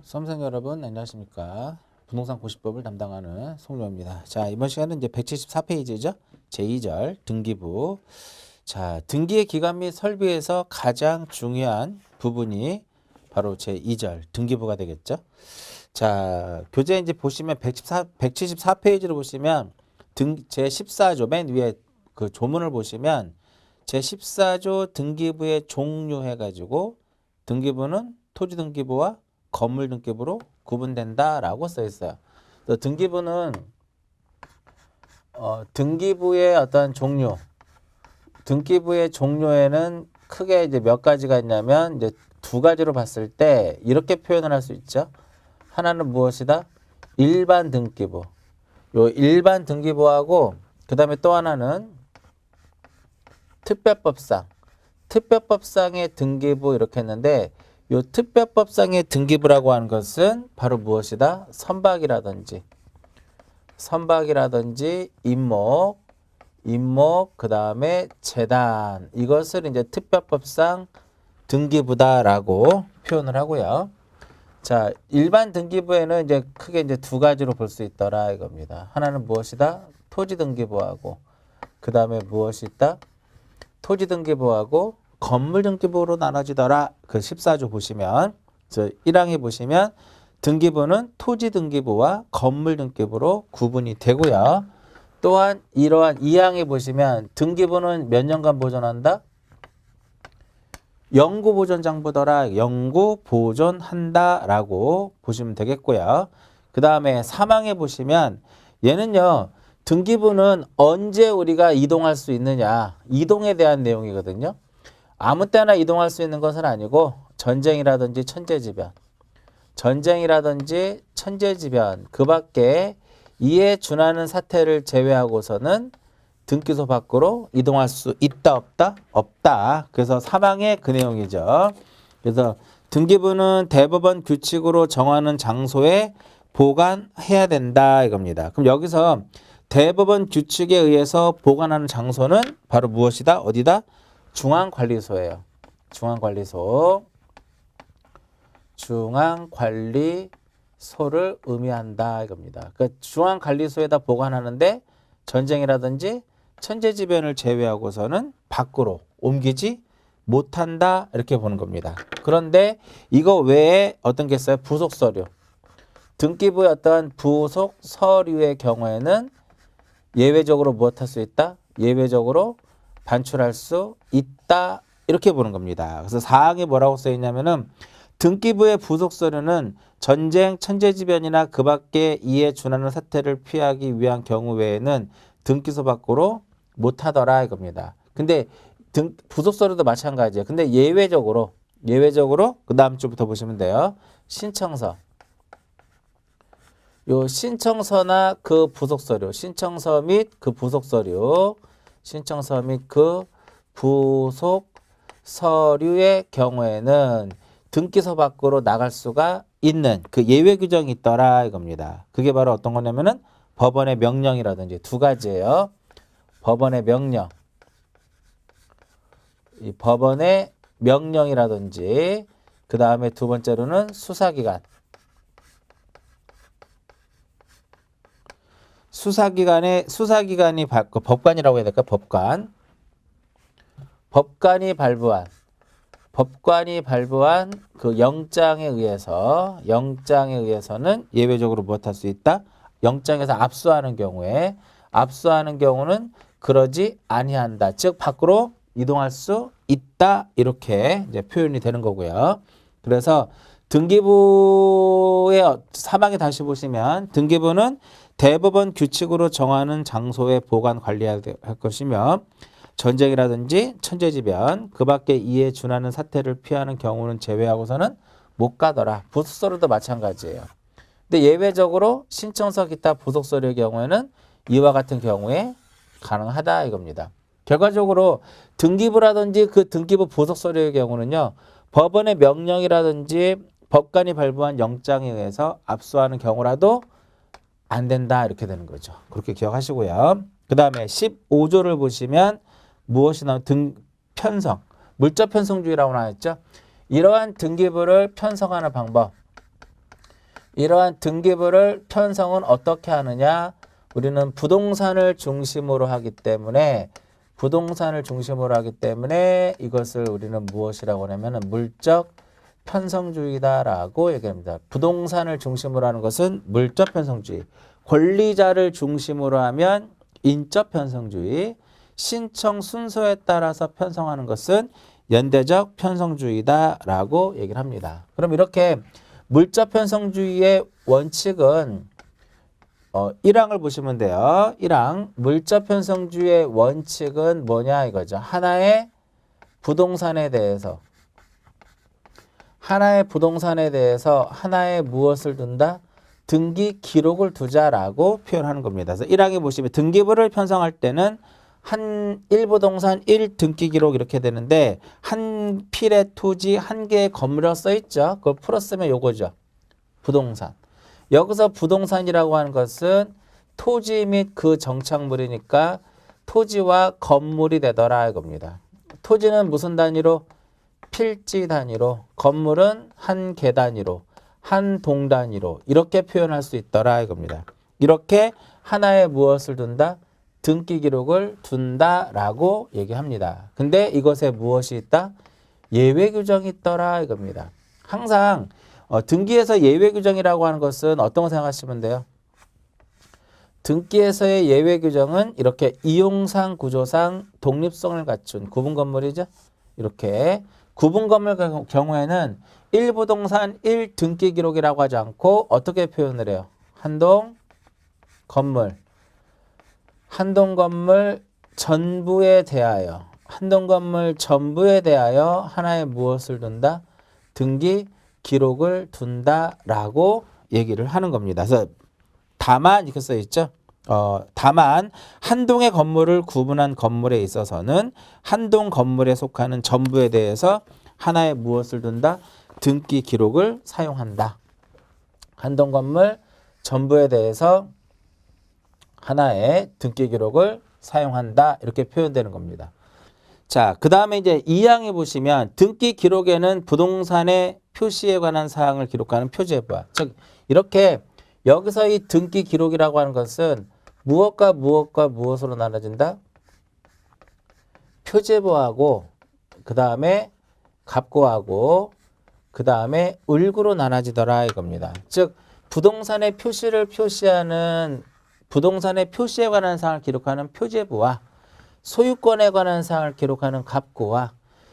수험생 여러분 안녕하십니까. 부동산 고시법을 담당하는 송료입니다. 자, 이번 시간은 이제 174페이지죠. 제2절 등기부. 자, 등기의 기간 및 설비에서 가장 중요한 부분이 바로 제2절 등기부가 되겠죠. 자, 교재 이제 보시면 174페이지를 보시면 제14조 맨 위에 그 조문을 보시면 제14조 등기부의 종류 해가지고 등기부는 토지 등기부와 건물 등기부로 구분된다라고 써 있어요. 또 등기부는 등기부의 어떤 종류, 등기부의 종류에는 크게 이제 몇 가지가 있냐면 이제 두 가지로 봤을 때 이렇게 표현을 할 수 있죠. 하나는 무엇이다? 일반 등기부. 요 일반 등기부하고 그다음에 또 하나는 특별법상. 특별법상의 등기부 이렇게 했는데 요 특별법상의 등기부라고 하는 것은 바로 무엇이다? 선박이라든지 임목, 그 다음에 재단 이것을 이제 특별법상 등기부다라고 표현을 하고요. 자, 일반 등기부에는 이제 크게 이제 두 가지로 볼 수 있더라 이겁니다. 하나는 무엇이다? 토지 등기부하고 그 다음에 무엇이 있다? 토지 등기부하고 건물 등기부로 나눠지더라. 그 14조 보시면, 1항에 보시면 등기부는 토지 등기부와 건물 등기부로 구분이 되고요. 또한 이러한 2항에 보시면 등기부는 몇 년간 보존한다? 영구 보존장부더라. 영구 보존한다라고 보시면 되겠고요. 그 다음에 3항에 보시면 얘는요. 등기부는 언제 우리가 이동할 수 있느냐. 이동에 대한 내용이거든요. 아무 때나 이동할 수 있는 것은 아니고 전쟁이라든지 천재지변 그 밖에 이에 준하는 사태를 제외하고서는 등기소 밖으로 이동할 수 있다 없다? 없다. 그래서 사망의 그 내용이죠. 그래서 등기부는 대법원 규칙으로 정하는 장소에 보관해야 된다 이겁니다. 그럼 여기서 대법원 규칙에 의해서 보관하는 장소는 바로 무엇이다? 어디다? 중앙관리소예요. 중앙관리소를 의미한다 이겁니다. 그러니까 중앙관리소에다 보관하는데 전쟁이라든지 천재지변을 제외하고서는 밖으로 옮기지 못한다 이렇게 보는 겁니다. 그런데 이거 외에 어떤 게 있어요? 부속서류. 등기부의 어떤 부속 서류의 경우에는 예외적으로 무엇할 수 있다? 예외적으로 반출할 수 있다 이렇게 보는 겁니다. 그래서 사항에 뭐라고 써 있냐면은 등기부의 부속 서류는 전쟁, 천재지변이나 그 밖에 이에 준하는 사태를 피하기 위한 경우 외에는 등기소 밖으로 못하더라 이겁니다. 근데 부속 서류도 마찬가지예요. 근데 예외적으로 그 다음 주부터 보시면 돼요. 신청서. 요 신청서나 그 부속 서류, 신청서 및 그 부속 서류의 경우에는 등기소 밖으로 나갈 수가 있는 그 예외 규정이 있더라 이겁니다. 그게 바로 어떤 거냐면은 법원의 명령이라든지 두 가지예요. 법원의 명령. 이 법원의 명령이라든지 그 다음에 두 번째로는 수사기관이 법관이라고 해야 될까? 법관이 발부한 그 영장에 의해서는 예외적으로 무엇할 수 있다? 영장에서 압수하는 경우는 그러지 아니한다. 즉 밖으로 이동할 수 있다. 이렇게 이제 표현이 되는 거고요. 그래서 등기부의 사망에 다시 보시면 등기부는 대법원 규칙으로 정하는 장소에 보관 관리할 것이며 전쟁이라든지 천재지변 그 밖에 이에 준하는 사태를 피하는 경우는 제외하고서는 못 가더라. 부속서류도 마찬가지예요. 근데 예외적으로 신청서 기타 부속서류의 경우에는 이와 같은 경우에 가능하다 이겁니다. 결과적으로 등기부라든지 그 등기부 부속서류의 경우는요. 법원의 명령이라든지 법관이 발부한 영장에 의해서 압수하는 경우라도 안 된다 이렇게 되는 거죠. 그렇게 기억하시고요. 그 다음에 15조를 보시면 무엇이 나오면 편성, 물적 편성주의라고 나왔죠. 이러한 등기부를 편성하는 방법. 이러한 등기부를 편성은 어떻게 하느냐? 우리는 부동산을 중심으로 하기 때문에 이것을 우리는 무엇이라고 하냐면 물적 편성주의다라고 얘기합니다. 부동산을 중심으로 하는 것은 물적 편성주의. 권리자를 중심으로 하면 인적 편성주의. 신청 순서에 따라서 편성하는 것은 연대적 편성주의다라고 얘기를 합니다. 그럼 이렇게 물적 편성주의의 원칙은 1항을 보시면 돼요. 1항 물적 편성주의의 원칙은 뭐냐 이거죠. 하나의 부동산에 대해서 하나의 무엇을 둔다? 등기 기록을 두자라고 표현하는 겁니다. 그래서 1항에 보시면 등기부를 편성할 때는 한 1부동산 1등기 기록 이렇게 되는데 한 필의 토지 한 개의 건물이라고 써있죠. 그걸 풀었으면 요거죠. 부동산. 여기서 부동산이라고 하는 것은 토지 및 그 정착물이니까 토지와 건물이 되더라 이겁니다. 토지는 무슨 단위로? 필지 단위로, 건물은 한 개 단위로, 한 동 단위로 이렇게 표현할 수 있더라 이겁니다. 이렇게 하나의 무엇을 둔다? 등기 기록을 둔다라고 얘기합니다. 근데 이것에 무엇이 있다? 예외 규정이 있더라 이겁니다. 항상 등기에서 예외 규정이라고 하는 것은 어떤 거 생각하시면 돼요? 등기에서의 예외 규정은 이렇게 이용상 구조상 독립성을 갖춘 구분 건물이죠. 이렇게 구분 건물 경우에는 1부동산 1등기 기록이라고 하지 않고 어떻게 표현을 해요? 한동 건물 전부에 대하여 하나의 무엇을 둔다? 등기 기록을 둔다라고 얘기를 하는 겁니다. 그래서 다만 이렇게 써 있죠. 다만 한 동의 건물을 구분한 건물에 있어서는 한 동 건물에 속하는 전부에 대해서 하나의 무엇을 둔다? 등기 기록을 사용한다. 한 동 건물 전부에 대해서 하나의 등기 기록을 사용한다. 이렇게 표현되는 겁니다. 자, 그 다음에 이제 2항에 보시면 등기 기록에는 부동산의 표시에 관한 사항을 기록하는 표제부와 즉 이렇게 여기서 이 등기 기록이라고 하는 것은 무엇과 무엇으로 나눠진다? 표제부하고 그 다음에 갑구하고 그 다음에 을구로 나눠지더라 이겁니다. 즉 부동산의 표시를 표시하는 부동산의 표시에 관한 사항을 기록하는 표제부와 소유권에 관한 사항을 기록하는 갑구와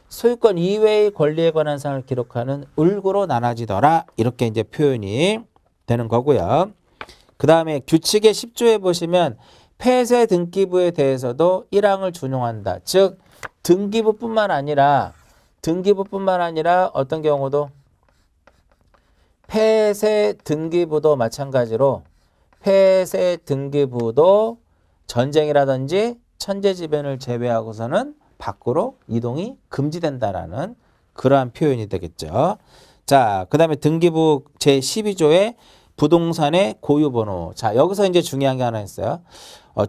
소유권 이외의 권리에 관한 사항을 기록하는 을구로 나눠지더라 이렇게 이제 표현이 되는 거고요. 그 다음에 규칙의 10조에 보시면 폐쇄 등기부에 대해서도 1항을 준용한다. 즉 등기부뿐만 아니라 어떤 경우도 폐쇄 등기부도 마찬가지로 폐쇄 등기부도 전쟁이라든지 천재지변을 제외하고서는 밖으로 이동이 금지된다라는 그러한 표현이 되겠죠. 자, 그 다음에 등기부 제12조에 부동산의 고유번호. 자, 여기서 이제 중요한 게 하나 있어요.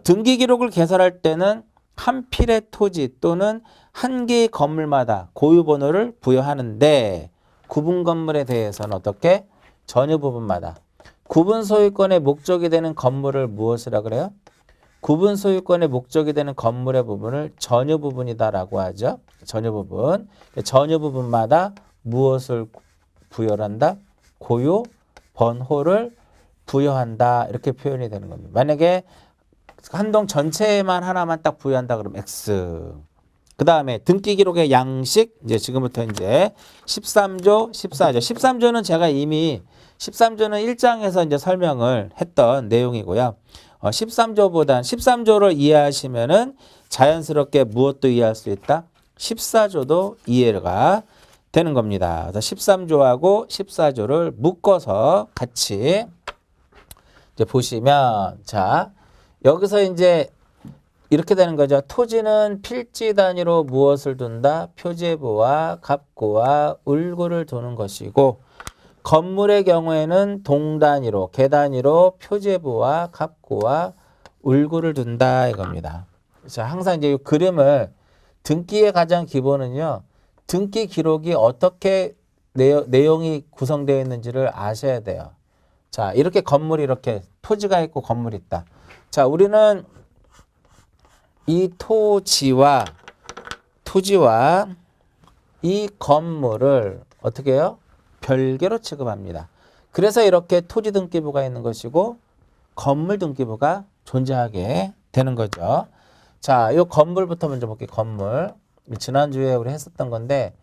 등기 기록을 개설할 때는 한 필의 토지 또는 한 개의 건물마다 고유번호를 부여하는데 구분 건물에 대해서는 어떻게? 전유 부분마다. 구분 소유권의 목적이 되는 건물을 무엇이라 그래요? 구분 소유권의 목적이 되는 건물의 부분을 전유 부분이다라고 하죠. 전유 부분. 전유 부분마다 무엇을 부여한다? 고유 번호를 부여한다. 이렇게 표현이 되는 겁니다. 만약에 한 동 전체에만 하나만 딱 부여한다 그러면 X. 그 다음에 등기 기록의 양식. 이제 지금부터 이제 13조, 14조. 13조는 제가 이미 13조는 1장에서 이제 설명을 했던 내용이고요. 13조를 이해하시면은 자연스럽게 무엇도 이해할 수 있다? 14조도 이해가 되는 겁니다. 그래서 13조하고 14조를 묶어서 같이 이제 보시면, 자, 여기서 이제 이렇게 되는 거죠. 토지는 필지 단위로 무엇을 둔다? 표제부와 갑구와 을구를 두는 것이고, 건물의 경우에는 동 단위로, 개 단위로 표제부와 갑구와 을구를 둔다 이겁니다. 자, 항상 이제 이 그림을 등기의 가장 기본은요. 등기 기록이 어떻게 내용이 구성되어 있는지를 아셔야 돼요. 자, 이렇게 건물이 이렇게 토지가 있고 건물이 있다. 자, 우리는 이 토지와 이 건물을 어떻게 해요? 별개로 취급합니다. 그래서 이렇게 토지 등기부가 있는 것이고 건물 등기부가 존재하게 되는 거죠. 자, 이 건물부터 먼저 볼게요. 건물. 지난주에 우리 했었던 건데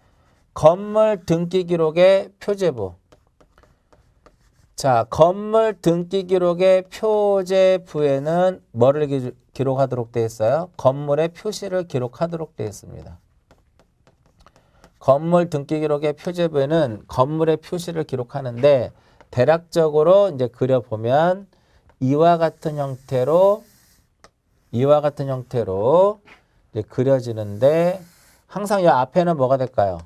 건물 등기 기록의 표제부. 자, 건물 등기 기록의 표제부에는 뭐를 기록하도록 되어 있어요? 건물의 표시를 기록하도록 되어 있습니다. 건물 등기 기록의 표제부에는 건물의 표시를 기록하는데 대략적으로 이제 그려보면 이와 같은 형태로 이제 그려지는데 항상 이 앞에는 뭐가 될까요?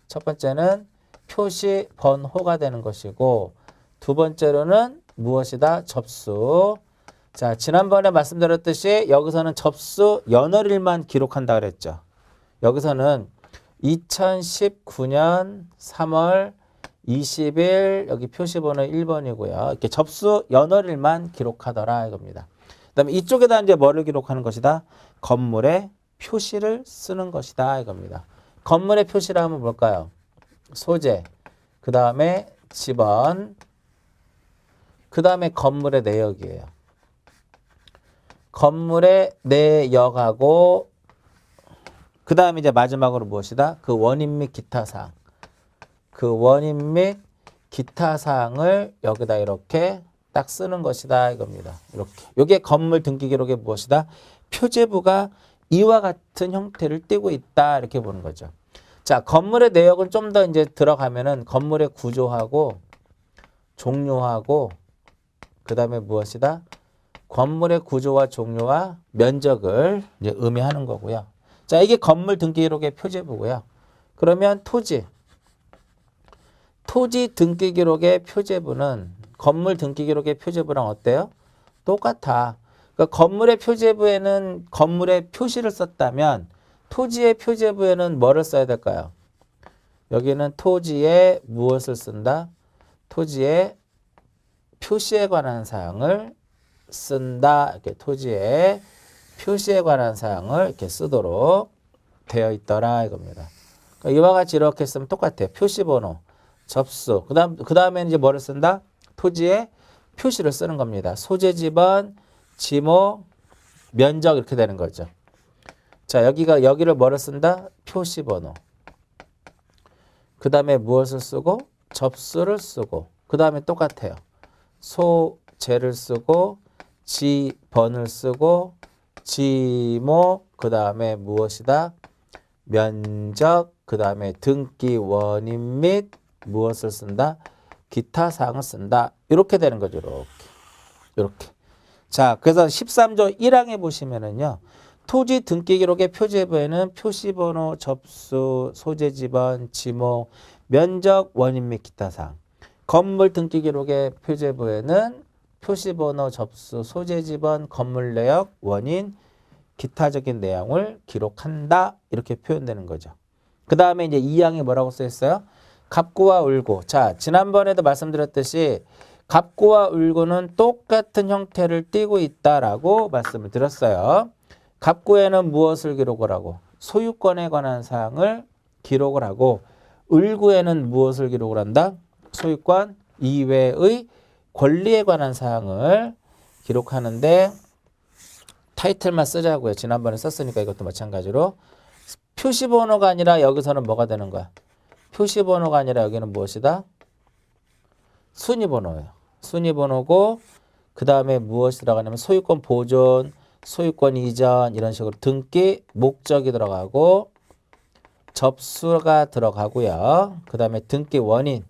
첫 번째는 표시 번호가 되는 것이고 두 번째로는 무엇이다? 접수. 자, 지난번에 말씀드렸듯이 여기서는 접수 연월일만 기록한다 그랬죠. 여기서는 2019년 3월 20일 여기 표시번호 1번이고요. 이렇게 접수 연월일만 기록하더라 이겁니다. 그다음에 이쪽에다 이제 뭐를 기록하는 것이다? 건물의 표시를 쓰는 것이다 이겁니다. 건물의 표시라 하면 뭘까요? 소재, 그 다음에 지번, 그 다음에 건물의 내역이에요. 건물의 내역하고 그 다음에 이제 마지막으로 무엇이다? 그 원인 및 기타 사항. 그 원인 및 기타 사항을 여기다 이렇게 딱 쓰는 것이다 이겁니다. 이렇게. 요게 건물 등기 기록의 무엇이다? 표제부가 이와 같은 형태를 띠고 있다 이렇게 보는 거죠. 자, 건물의 내역은 좀 더 이제 들어가면은 건물의 구조하고 종류하고 그 다음에 무엇이다? 건물의 구조와 종류와 면적을 이제 의미하는 거고요. 자, 이게 건물 등기 기록의 표제부고요. 그러면 토지 등기 기록의 표제부는 건물 등기 기록의 표제부랑 어때요? 똑같아. 그러니까 건물의 표제부에는 건물의 표시를 썼다면 토지의 표제부에는 뭐를 써야 될까요? 여기는 토지에 무엇을 쓴다? 토지의 표시에 관한 사항을 쓴다. 이렇게 토지의 표시에 관한 사항을 이렇게 쓰도록 되어 있더라 이겁니다. 그러니까 이와 같이 이렇게 쓰면 똑같아요. 표시번호, 접수. 그다음에 이제 뭐를 쓴다? 토지의 표시를 쓰는 겁니다. 소재 지번, 지목, 면적 이렇게 되는 거죠. 자, 여기를 뭐를 쓴다? 표시번호. 그 다음에 무엇을 쓰고? 접수를 쓰고. 그 다음에 똑같아요. 소재를 쓰고, 지번을 쓰고, 지목, 그 다음에 무엇이다? 면적, 그 다음에 등기 원인 및 무엇을 쓴다? 기타 사항을 쓴다. 이렇게 되는 거죠. 이렇게. 자, 그래서 13조 1항에 보시면은요. 토지 등기 기록의 표제부에는 표시번호, 접수, 소재 지번, 지목, 면적, 원인 및 기타 사항. 건물 등기 기록의 표제부에는 표시번호, 접수, 소재 지번, 건물 내역, 원인, 기타적인 내용을 기록한다. 이렇게 표현되는 거죠. 그 다음에 이제 2항에 뭐라고 써 있어요? 갑구와 울구. 자, 지난번에도 말씀드렸듯이 갑구와 울구는 똑같은 형태를 띠고 있다라고 말씀을 드렸어요. 갑구에는 무엇을 기록을 하고 소유권에 관한 사항을 기록을 하고 울구에는 무엇을 기록을 한다? 소유권 이외의 권리에 관한 사항을 기록하는데 타이틀만 쓰자고요. 지난번에 썼으니까 이것도 마찬가지로 표시번호가 아니라 여기서는 뭐가 되는 거야? 표시번호가 아니라 여기는 무엇이다? 순위번호예요. 순위번호고 그 다음에 무엇이 들어가냐면 소유권 보존, 소유권 이전 이런 식으로 등기 목적이 들어가고 접수가 들어가고요. 그 다음에 등기 원인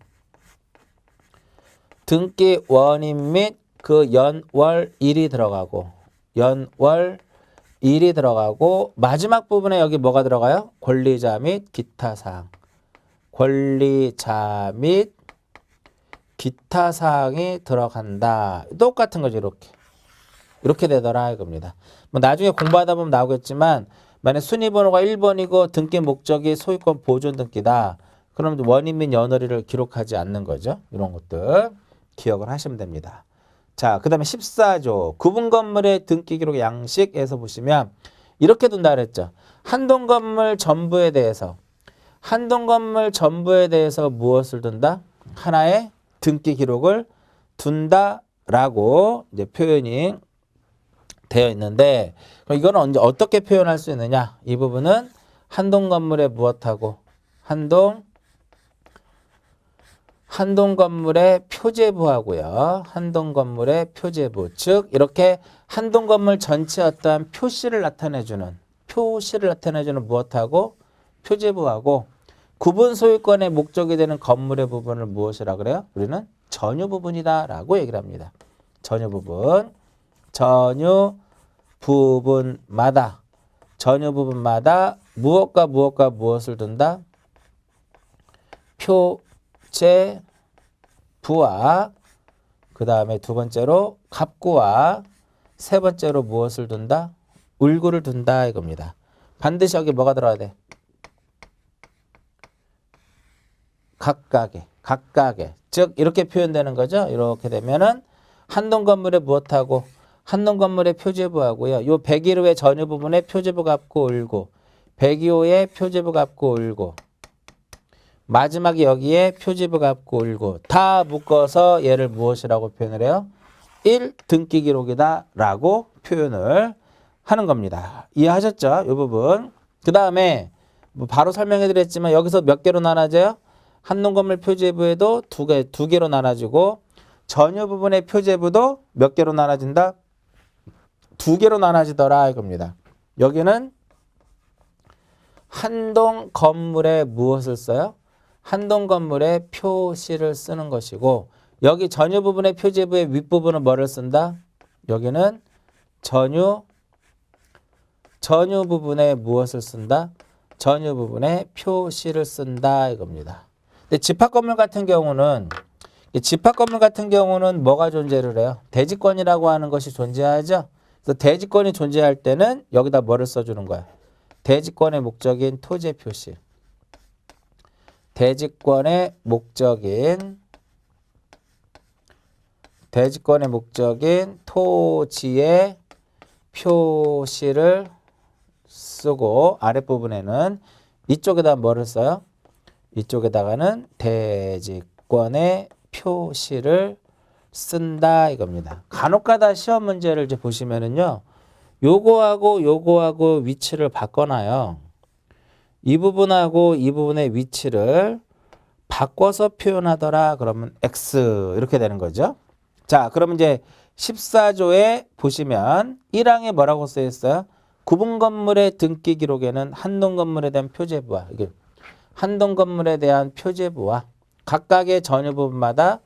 및 그 연월일이 들어가고 마지막 부분에 여기 뭐가 들어가요? 권리자 및 기타 사항. 권리자 및 기타 사항이 들어간다. 똑같은 거죠. 이렇게 되더라 이겁니다. 뭐 나중에 공부하다 보면 나오겠지만 만약 순위번호가 1번이고 등기 목적이 소유권 보존 등기다. 그럼 원인 및 연월일을 기록하지 않는 거죠. 이런 것들. 기억을 하시면 됩니다. 자, 그 다음에 14조 구분 건물의 등기 기록 양식에서 보시면 이렇게 둔다 그랬죠. 한동 건물 전부에 대해서 무엇을 둔다? 하나의 등기 기록을 둔다라고 이제 표현이 되어 있는데, 그럼 이거는 언제 어떻게 표현할 수 있느냐? 이 부분은 한동 건물에 무엇하고 한동 건물의 표제부하고요. 한동 건물의 표제부, 즉 이렇게 한동 건물 전체 어떠한 표시를 나타내주는 무엇하고 표제부하고 구분 소유권의 목적이 되는 건물의 부분을 무엇이라 그래요? 우리는 전유 부분이다라고 얘기를 합니다. 전유 부분마다 무엇과 무엇을 둔다? 표제부와 그 다음에 두 번째로 갑구와 세 번째로 무엇을 둔다? 울구를 둔다 이겁니다. 반드시 여기 뭐가 들어가야 돼? 각각의. 즉 이렇게 표현되는 거죠. 이렇게 되면은 한동 건물에 무엇하고 한동 건물의 표제부하고요. 요 101호의 전유 부분에 표제부 갑구 울구, 102호의 표제부 갑구 울구, 마지막에 여기에 표제부 갑구 울구 다 묶어서 얘를 무엇이라고 표현을 해요? 1 등기 기록이다 라고 표현을 하는 겁니다. 이해하셨죠? 이 부분. 그 다음에 뭐 바로 설명해 드렸지만 여기서 몇 개로 나눠져요? 한동 건물 표제부에도 두 개로 나눠지고 전유 부분의 표제부도 몇 개로 나눠진다? 2개로 나눠지더라 이겁니다. 여기는 한동 건물에 무엇을 써요? 한동 건물에 표시를 쓰는 것이고, 여기 전유 부분의 표제부의 윗부분은 뭐를 쓴다? 여기는 전유 부분에 무엇을 쓴다? 전유 부분에 표시를 쓴다 이겁니다. 근데 집합 건물 같은 경우는 뭐가 존재를 해요? 대지권이라고 하는 것이 존재하죠. 그래서 대지권이 존재할 때는 여기다 뭐를 써주는 거야? 대지권의 목적인 토지의 표시. 대지권의 목적인 토지의 표시를 쓰고, 아랫부분에는 이쪽에다 뭐를 써요? 이쪽에다가는 대지권의 표시를 쓴다 이겁니다. 간혹가다 시험 문제를 이제 보시면은요, 요거하고 위치를 바꿔놔요. 이 부분하고 이 부분의 위치를 바꿔서 표현하더라 그러면 X 이렇게 되는 거죠. 자, 그러면 이제 14조에 보시면 1항에 뭐라고 쓰여 있어요? 구분 건물의 등기 기록에는 한동 건물에 대한 표제부와 한동 건물에 대한 표제부와 각각의 전유 부분마다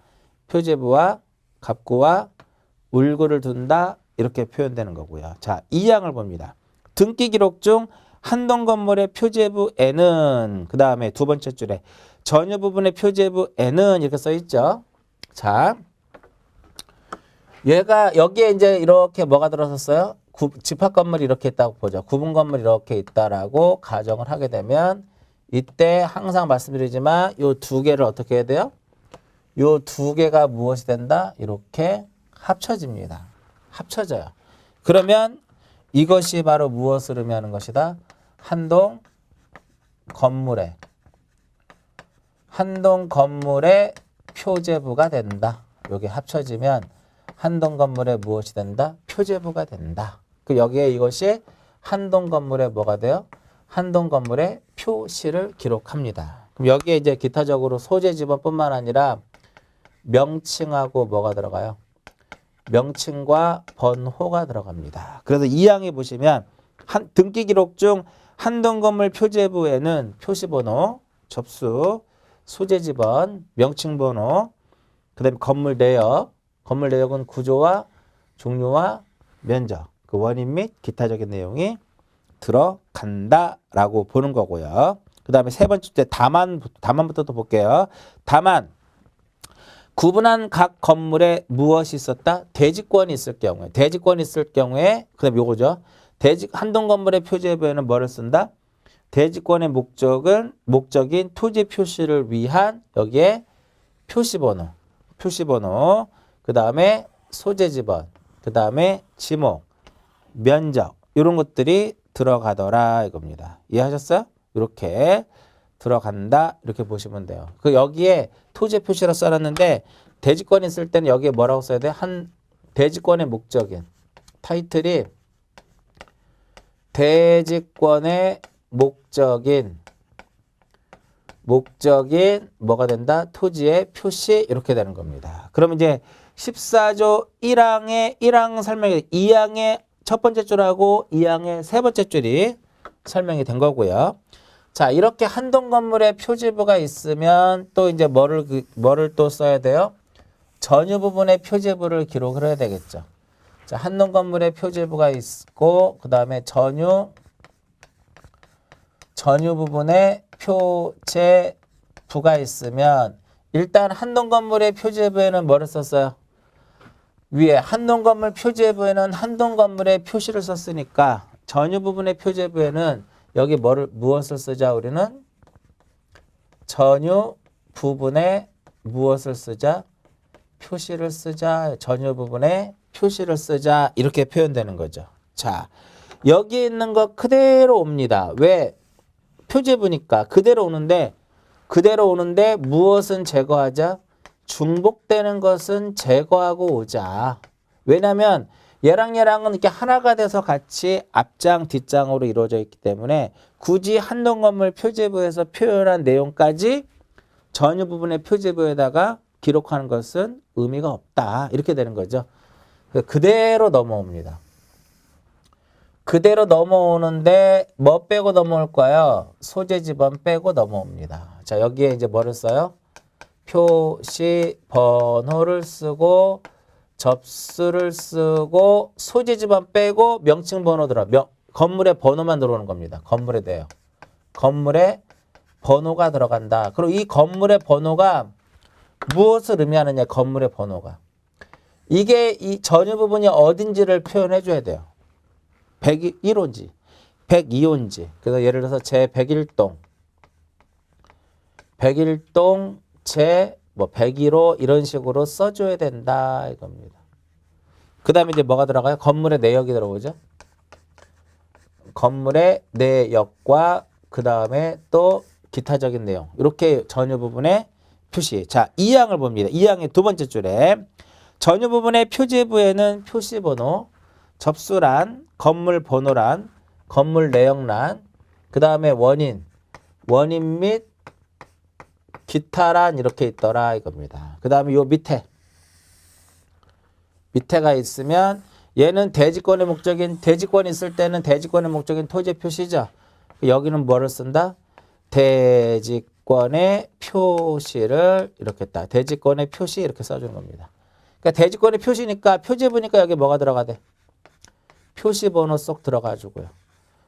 표제부와 갑구와 울구를 둔다 이렇게 표현되는 거고요. 자, 2항을 봅니다. 등기 기록 중 한동 건물의 표제부에는 그 다음에 두 번째 줄에 전유 부분의 표제부에는 이렇게 써 있죠. 자, 얘가 여기에 이제 이렇게 뭐가 들어섰어요? 집합 건물이 이렇게 있다고 보죠. 구분 건물이 이렇게 있다라고 가정을 하게 되면 이때 항상 말씀드리지만 요 두 개를 어떻게 해야 돼요? 요 두 개가 무엇이 된다? 이렇게 합쳐집니다. 합쳐져요. 그러면 이것이 바로 무엇을 의미하는 것이다? 한동 건물의 표제부가 된다. 여기 합쳐지면 한동 건물에 무엇이 된다? 표제부가 된다. 그 여기에 이것이 한동 건물에 뭐가 돼요? 한동 건물의 표시를 기록합니다. 그럼 여기에 이제 기타적으로 소재 지번뿐만 아니라 명칭하고 뭐가 들어가요? 명칭과 번호가 들어갑니다. 그래서 2항에 보시면 등기 기록 중 한동 건물 표제부에는 표시번호, 접수, 소재 지번, 명칭 번호, 그다음에 건물 내역은 구조와 종류와 면적, 그 원인 및 기타적인 내용이 들어간다라고 보는 거고요. 그 다음에 세 번째 다만부터 또 볼게요. 다만 구분한 각 건물에 무엇이 있었다? 대지권이 있을 경우에 그다음에 요거죠. 한동 건물의 표제부에는 뭐를 쓴다? 대지권의 목적인 토지 표시를 위한 여기에 표시번호, 표시번호, 그 다음에 소재 지번, 그 다음에 지목, 면적 이런 것들이 들어가더라 이겁니다. 이해하셨어요? 이렇게 들어간다 이렇게 보시면 돼요. 그 여기에 토지 표시라 써놨는데 대지권이 있을 때는 여기에 뭐라고 써야 돼? 한 대지권의 목적인 타이틀이 대지권의 목적인 뭐가 된다? 토지의 표시 이렇게 되는 겁니다. 그럼 이제 14조 1항의 1항 설명이 2항의 첫 번째 줄하고 2항의 세 번째 줄이 설명이 된 거고요. 자, 이렇게 한동 건물에 표지부가 있으면 또 이제 뭐를 또 써야 돼요? 전유 부분의 표지부를 기록을 해야 되겠죠. 자, 한동 건물에 표지부가 있고 그다음에 전유 부분에 표제부가 있으면 일단 한동 건물의 표제부에는 뭐를 썼어요? 위에 한동 건물 표제부에는 한동 건물의 표시를 썼으니까 전유 부분의 표제부에는 여기 무엇을 쓰자? 우리는 전유 부분에 무엇을 쓰자? 표시를 쓰자. 전유 부분에 표시를 쓰자. 이렇게 표현되는 거죠. 자, 여기 있는 거 그대로 옵니다. 왜? 표제부니까 그대로 오는데 무엇은 제거하자? 중복되는 것은 제거하고 오자. 왜냐하면 얘랑은 이렇게 하나가 돼서 같이 앞장 뒷장으로 이루어져 있기 때문에 굳이 한동 건물 표제부에서 표현한 내용까지 전유 부분의 표제부에다가 기록하는 것은 의미가 없다. 이렇게 되는 거죠. 그대로 넘어옵니다. 그대로 넘어오는데 뭐 빼고 넘어올까요? 소재 지번 빼고 넘어옵니다. 자, 여기에 이제 뭐를 써요? 표시 번호를 쓰고 접수를 쓰고 소재 지번 빼고 명칭 번호 건물의 번호만 들어오는 겁니다. 건물에 대해요. 건물의 번호가 들어간다. 그리고 이 건물의 번호가 무엇을 의미하느냐? 건물의 번호가. 이게 이 전유 부분이 어딘지를 표현해 줘야 돼요. 101호인지 102호인지. 그래서 예를 들어서 제 101동 제 101호 이런 식으로 써줘야 된다 이겁니다. 그 다음에 이제 뭐가 들어가요? 건물의 내역이 들어오죠. 건물의 내역과 그 다음에 또 기타적인 내용 이렇게 전유 부분의 표시. 자, 2항을 봅니다. 2항의 두 번째 줄에 전유 부분의 표지부에는 표시번호, 접수란, 건물 번호란, 건물 내역란, 그 다음에 원인 및 기타란 이렇게 있더라 이겁니다. 그 다음에 요 밑에가 있으면 얘는 대지권의 목적인 대지권이 있을 때는 대지권의 목적인 토지 표시죠. 여기는 뭐를 쓴다? 대지권의 표시를 이렇게 딱 대지권의 표시 이렇게 써주는 겁니다. 그러니까 대지권의 표시니까 표지부니까 여기 뭐가 들어가대? 표시번호 쏙 들어가지고요.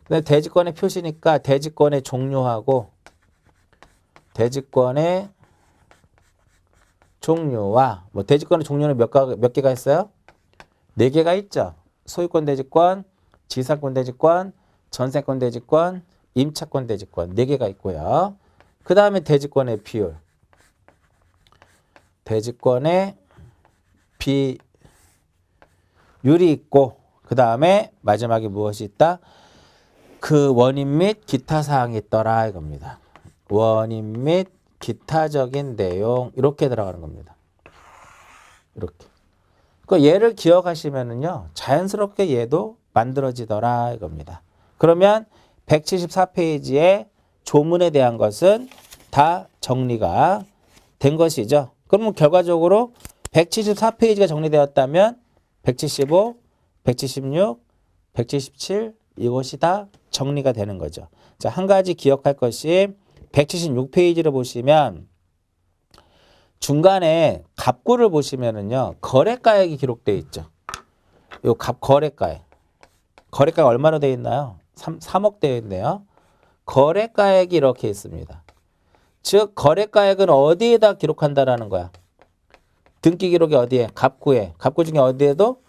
근데 대지권의 표시니까 대지권의 종류하고 대지권의 종류와 뭐 대지권의 종류는 몇 개가 있어요? 4개가 있죠. 소유권 대지권, 지상권 대지권, 전세권 대지권, 임차권 대지권 4개가 있고요. 그 다음에 대지권의 비율. 대지권의 비율이 있고 그 다음에 마지막에 무엇이 있다? 그 원인 및 기타 사항이 있더라 이겁니다. 원인 및 기타적인 내용 이렇게 들어가는 겁니다. 이렇게. 그 얘를 기억하시면은요 자연스럽게 얘도 만들어지더라 이겁니다. 그러면 174페이지의 조문에 대한 것은 다 정리가 된 것이죠. 그러면 결과적으로 174페이지가 정리되었다면 175, 176, 177 이것이 다 정리가 되는 거죠. 자, 한 가지 기억할 것이 176페이지를 보시면 중간에 갑구를 보시면은요 거래가액이 기록되어 있죠. 요 거래가액. 거래가가 얼마로 되어 있나요? 3억 되어 있네요. 거래가액이 이렇게 있습니다. 즉 거래가액은 어디에다 기록한다라는 거야? 등기 기록이 어디에? 갑구에. 갑구 중에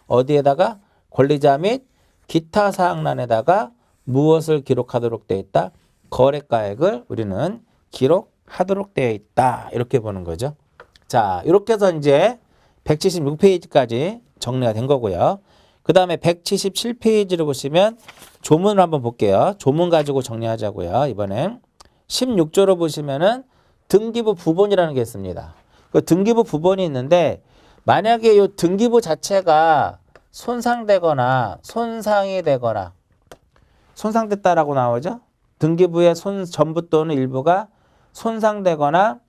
어디에다가 권리자 및 기타 사항란에다가 무엇을 기록하도록 되어 있다? 거래가액을 우리는 기록하도록 되어 있다. 이렇게 보는 거죠. 자, 이렇게 해서 이제 176페이지까지 정리가 된 거고요. 그 다음에 177페이지를 보시면 조문을 한번 볼게요. 조문 가지고 정리하자고요. 이번엔 16조로 보시면은 등기부 부본이라는 게 있습니다. 그 등기부 부본이 있는데 만약에 이 등기부 자체가 손상되거나 손상이 되거나 손상됐다라고 나오죠. 등기부의 전부 또는 일부가 손상되거나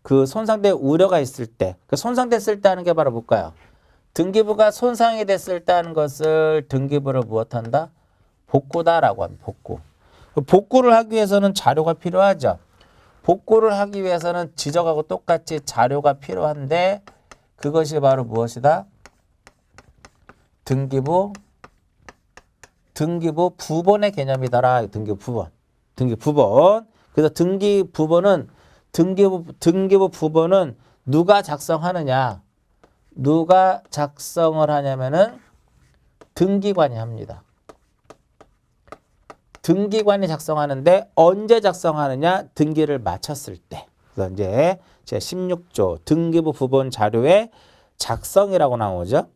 그 손상될 우려가 있을 때, 그 손상됐을 때 하는 게 바로 뭘까요? 등기부가 손상이 됐을 때 하는 것을 등기부를 무엇한다? 복구다라고 합니다. 복구. 복구를 하기 위해서는 자료가 필요하죠. 복구를 하기 위해서는 지적하고 똑같이 자료가 필요한데 그것이 바로 무엇이다? 등기부 부본의 개념이다라. 등기부 부본. 등기부 부본. 그래서 등기부 부본은 누가 작성하느냐? 누가 작성을 하냐면은 등기관이 합니다. 등기관이 작성하는데 언제 작성하느냐? 등기를 마쳤을 때. 그래서 이제 제 16조 등기부 부본 자료의 작성이라고 나오죠.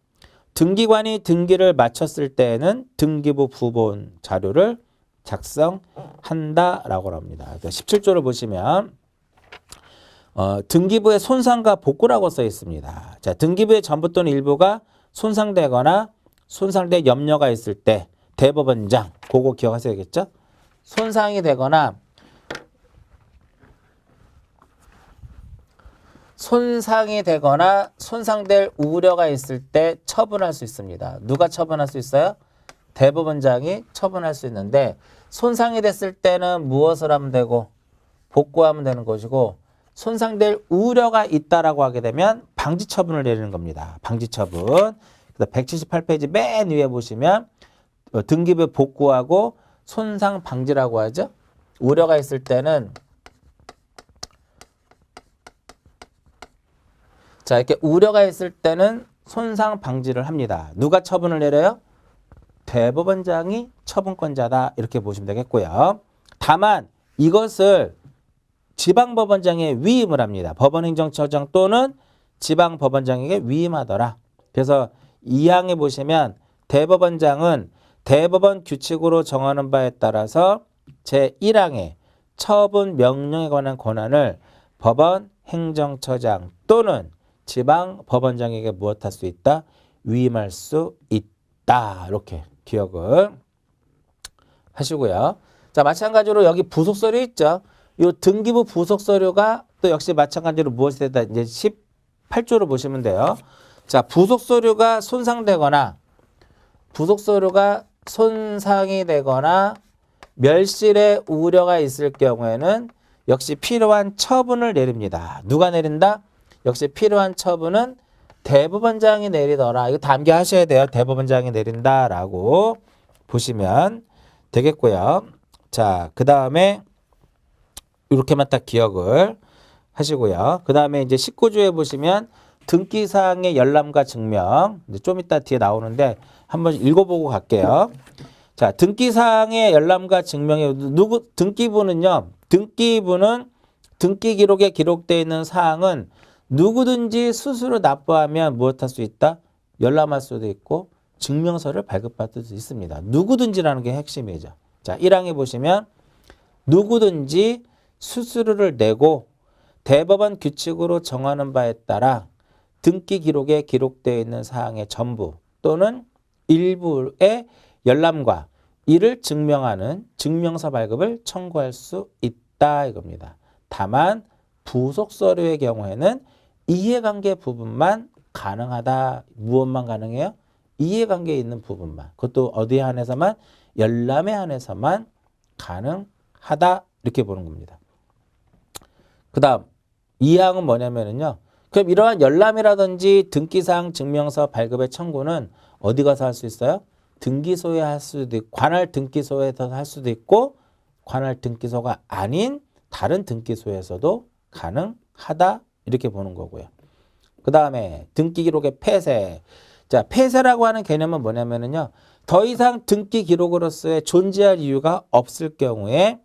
등기관이 등기를 마쳤을 때에는 등기부 부본 자료를 작성한다라고 합니다. 17조를 보시면 등기부의 손상과 복구라고 써 있습니다. 자, 등기부의 전부 또는 일부가 손상되거나 손상될 염려가 있을 때 대법원장, 그거 기억하셔야겠죠? 손상이 되거나 손상될 우려가 있을 때 처분할 수 있습니다. 누가 처분할 수 있어요? 대법원장이 처분할 수 있는데 손상이 됐을 때는 무엇을 하면 되고 복구하면 되는 것이고 손상될 우려가 있다라고 하게 되면 방지 처분을 내리는 겁니다. 방지 처분. 178페이지 맨 위에 보시면 등기부 복구하고 손상 방지라고 하죠. 우려가 있을 때는 자, 이렇게 우려가 있을 때는 손상 방지를 합니다. 누가 처분을 내려요? 대법원장이 처분권자다. 이렇게 보시면 되겠고요. 다만 이것을 지방법원장에 위임을 합니다. 법원행정처장 또는 지방법원장에게 위임하더라. 그래서 2항에 보시면 대법원장은 대법원 규칙으로 정하는 바에 따라서 제1항에 처분 명령에 관한 권한을 법원행정처장 또는 지방법원장에게 무엇할 수 있다? 위임할 수 있다. 이렇게 기억을 하시고요. 자, 마찬가지로 여기 부속서류 있죠. 이 등기부 부속서류가 또 역시 마찬가지로 무엇이 되다? 이제 18조를 보시면 돼요. 자, 부속서류가 손상되거나 부속서류가 손상이 되거나 멸실의 우려가 있을 경우에는 역시 필요한 처분을 내립니다. 누가 내린다? 역시 필요한 처분은 대법원장이 내리더라. 이거 담겨하셔야 돼요. 대법원장이 내린다라고 보시면 되겠고요. 자, 그 다음에 이렇게만 딱 기억을 하시고요. 그 다음에 이제 19조에 보시면 등기사항의 열람과 증명. 좀 이따 뒤에 나오는데 한번 읽어보고 갈게요. 자, 등기사항의 열람과 증명의 등기부는요. 등기부는 등기 기록에 기록되어 있는 사항은 누구든지 스스로 납부하면 무엇할 수 있다? 열람할 수도 있고 증명서를 발급받을 수 있습니다. 누구든지라는 게 핵심이죠. 자, 1항에 보시면 누구든지 수수료를 내고 대법원 규칙으로 정하는 바에 따라 등기 기록에 기록되어 있는 사항의 전부 또는 일부의 열람과 이를 증명하는 증명서 발급을 청구할 수 있다 이겁니다. 다만 부속서류의 경우에는 이해관계 부분만 가능하다. 무엇만 가능해요? 이해관계에 있는 부분만. 그것도 어디에 한해서만? 열람에 한해서만 가능하다. 이렇게 보는 겁니다. 그 다음 2항은 뭐냐면요. 그럼 이러한 열람이라든지 등기사항 증명서 발급의 청구는 어디 가서 할 수 있어요? 등기소에 할 수도 있고 관할 등기소에서 할 수도 있고 관할 등기소가 아닌 다른 등기소에서도 가능하다. 이렇게 보는 거고요. 그 다음에 등기 기록의 폐쇄. 자, 폐쇄라고 하는 개념은 뭐냐면요. 더 이상 등기 기록으로서의 존재할 이유가 없을 경우에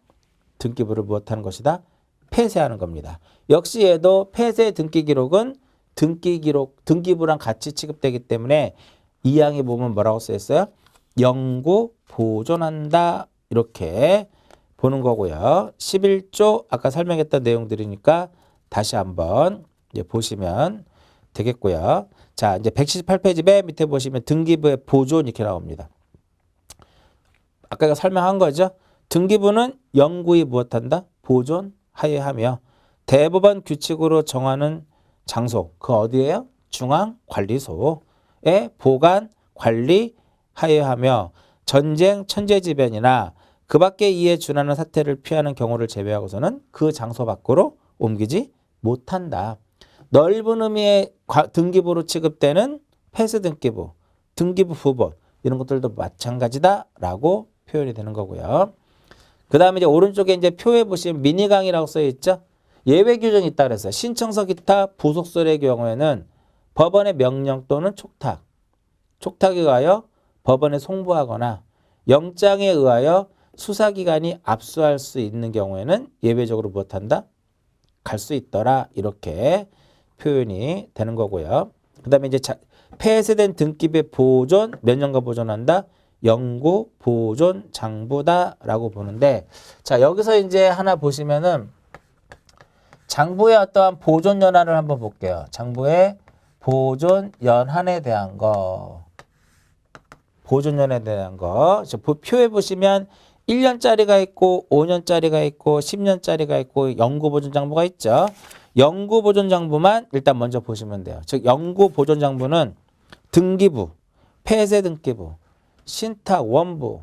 등기부를 무엇하는 것이다? 폐쇄하는 겁니다. 역시 얘도 폐쇄 등기 기록은 등기 기록, 등기부랑 같이 취급되기 때문에 이 항에 보면 뭐라고 쓰였어요? 영구 보존한다. 이렇게 보는 거고요. 11조 아까 설명했던 내용들이니까 다시 한번 이제 보시면 되겠고요. 자, 이제 178페이지 맨 밑에 보시면 등기부의 보존 이렇게 나옵니다. 아까 설명한 거죠. 등기부는 영구히 무엇한다? 보존하여하며 대법원 규칙으로 정하는 장소, 그 어디예요? 중앙관리소에 보관, 관리하여하며 전쟁, 천재지변이나 그 밖에 이에 준하는 사태를 피하는 경우를 제외하고서는 그 장소 밖으로 옮기지 못한다. 넓은 의미의 등기부로 취급되는 폐쇄 등기부, 등기부 부본 이런 것들도 마찬가지다라고 표현이 되는 거고요. 그 다음에 이제 오른쪽에 이제 표에 보시면 미니강이라고 써 있죠. 예외 규정이 있다 그랬어요. 신청서 기타 부속설의 경우에는 법원의 명령 또는 촉탁에 의하여 법원에 송부하거나 영장에 의하여 수사기관이 압수할 수 있는 경우에는 예외적으로 무엇한다? 갈 수 있더라. 이렇게 표현이 되는 거고요. 그 다음에 이제 폐쇄된 등기부의 보존, 몇 년간 보존한다? 영구 보존 장부다라고 보는데, 자, 여기서 이제 하나 보시면은 장부의 어떠한 보존 연한을 한번 볼게요. 장부의 보존 연한에 대한 거. 보존 연한에 대한 거. 표에 보시면 1년짜리가 있고 5년짜리가 있고 10년짜리가 있고 영구 보존 장부가 있죠. 영구 보존 장부만 일단 먼저 보시면 돼요. 즉 영구 보존 장부는 등기부, 폐쇄 등기부, 신탁 원부,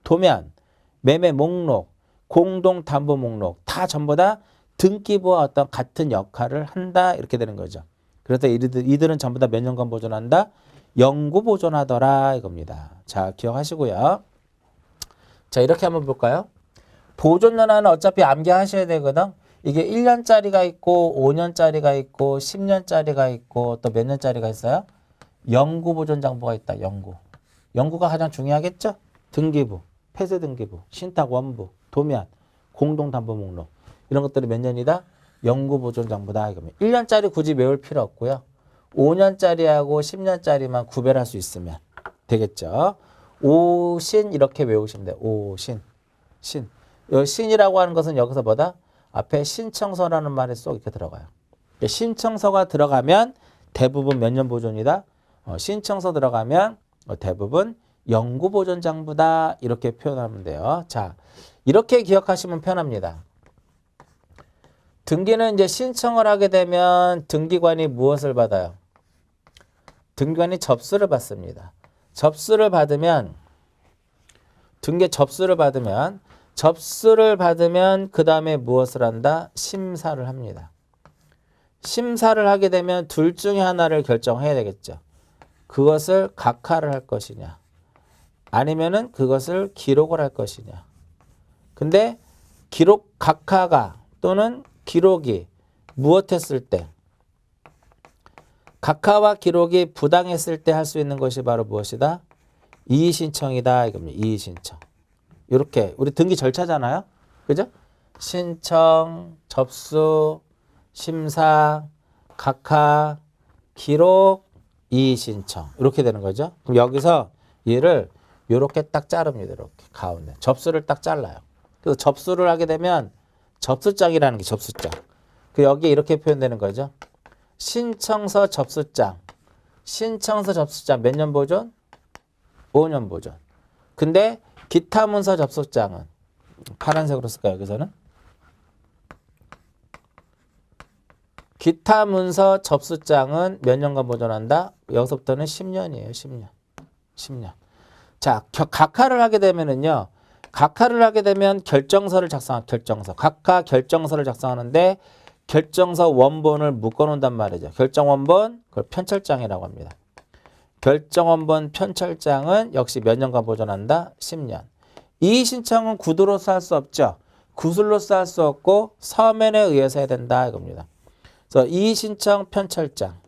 도면, 매매 목록, 공동 담보 목록 다 전부 다 등기부와 어떤 같은 역할을 한다 이렇게 되는 거죠. 그래서 이들은 전부 다 몇 년간 보존한다? 영구 보존하더라 이겁니다. 자, 기억하시고요. 자, 이렇게 한번 볼까요? 보존 연한은 어차피 암기하셔야 되거든. 이게 1년짜리가 있고 5년짜리가 있고 10년짜리가 있고 또 몇 년짜리가 있어요? 영구 보존 장부가 있다. 영구가 가장 중요하겠죠? 등기부, 폐쇄 등기부, 신탁 원부, 도면, 공동 담보 목록 이런 것들이 몇 년이다? 영구 보존 장부다 이겁니다. 1년짜리 굳이 외울 필요 없고요. 5년짜리하고 10년짜리만 구별할 수 있으면 되겠죠. 오신 이렇게 외우시면 돼요. 오신, 신. 이 신이라고 하는 것은 여기서 뭐다? 앞에 신청서라는 말이 쏙 이렇게 들어가요. 신청서가 들어가면 대부분 몇 년 보존이다? 신청서 들어가면 대부분 영구 보존 장부다 이렇게 표현하면 돼요. 자, 이렇게 기억하시면 편합니다. 등기는 이제 신청을 하게 되면 등기관이 무엇을 받아요? 등기관이 접수를 받습니다. 접수를 받으면 그 다음에 무엇을 한다? 심사를 합니다. 심사를 하게 되면 둘 중에 하나를 결정해야 되겠죠. 그것을 각하를 할 것이냐 아니면은 그것을 기록을 할 것이냐. 근데 각하가 또는 기록이 무엇했을 때 각하와 기록이 부당했을 때 할 수 있는 것이 바로 무엇이다? 이의신청이다 이겁니다. 이의신청. 이렇게 우리 등기 절차잖아요. 그죠? 신청, 접수, 심사, 각하, 기록, 이의신청 이렇게 되는 거죠. 그럼 여기서 얘를 이렇게 딱 자릅니다. 이렇게 가운데 접수를 딱 잘라요. 그래서 접수를 하게 되면 접수장이라는 게 접수장. 그 여기에 이렇게 표현되는 거죠. 신청서 접수장. 신청서 접수장 몇 년 보존? 5년 보존. 근데 기타 문서 접수장은 파란색으로 쓸까요? 여기서는? 기타 문서 접수장은 몇 년간 보존한다? 여기서부터는 10년이에요. 10년. 자, 각하를 하게 되면은요. 각하를 하게 되면 결정서를 결정서. 각하 결정서를 작성하는데 결정서 원본을 묶어놓는단 말이죠. 결정 원본, 그걸 편철장이라고 합니다. 결정 원본 편철장은 역시 몇 년간 보존한다? 10년. 이의 신청은 구두로서 할 수 없죠. 구술로서 할 수 없고 서면에 의해서 해야 된다 이겁니다. 그래서 이의 신청 편철장.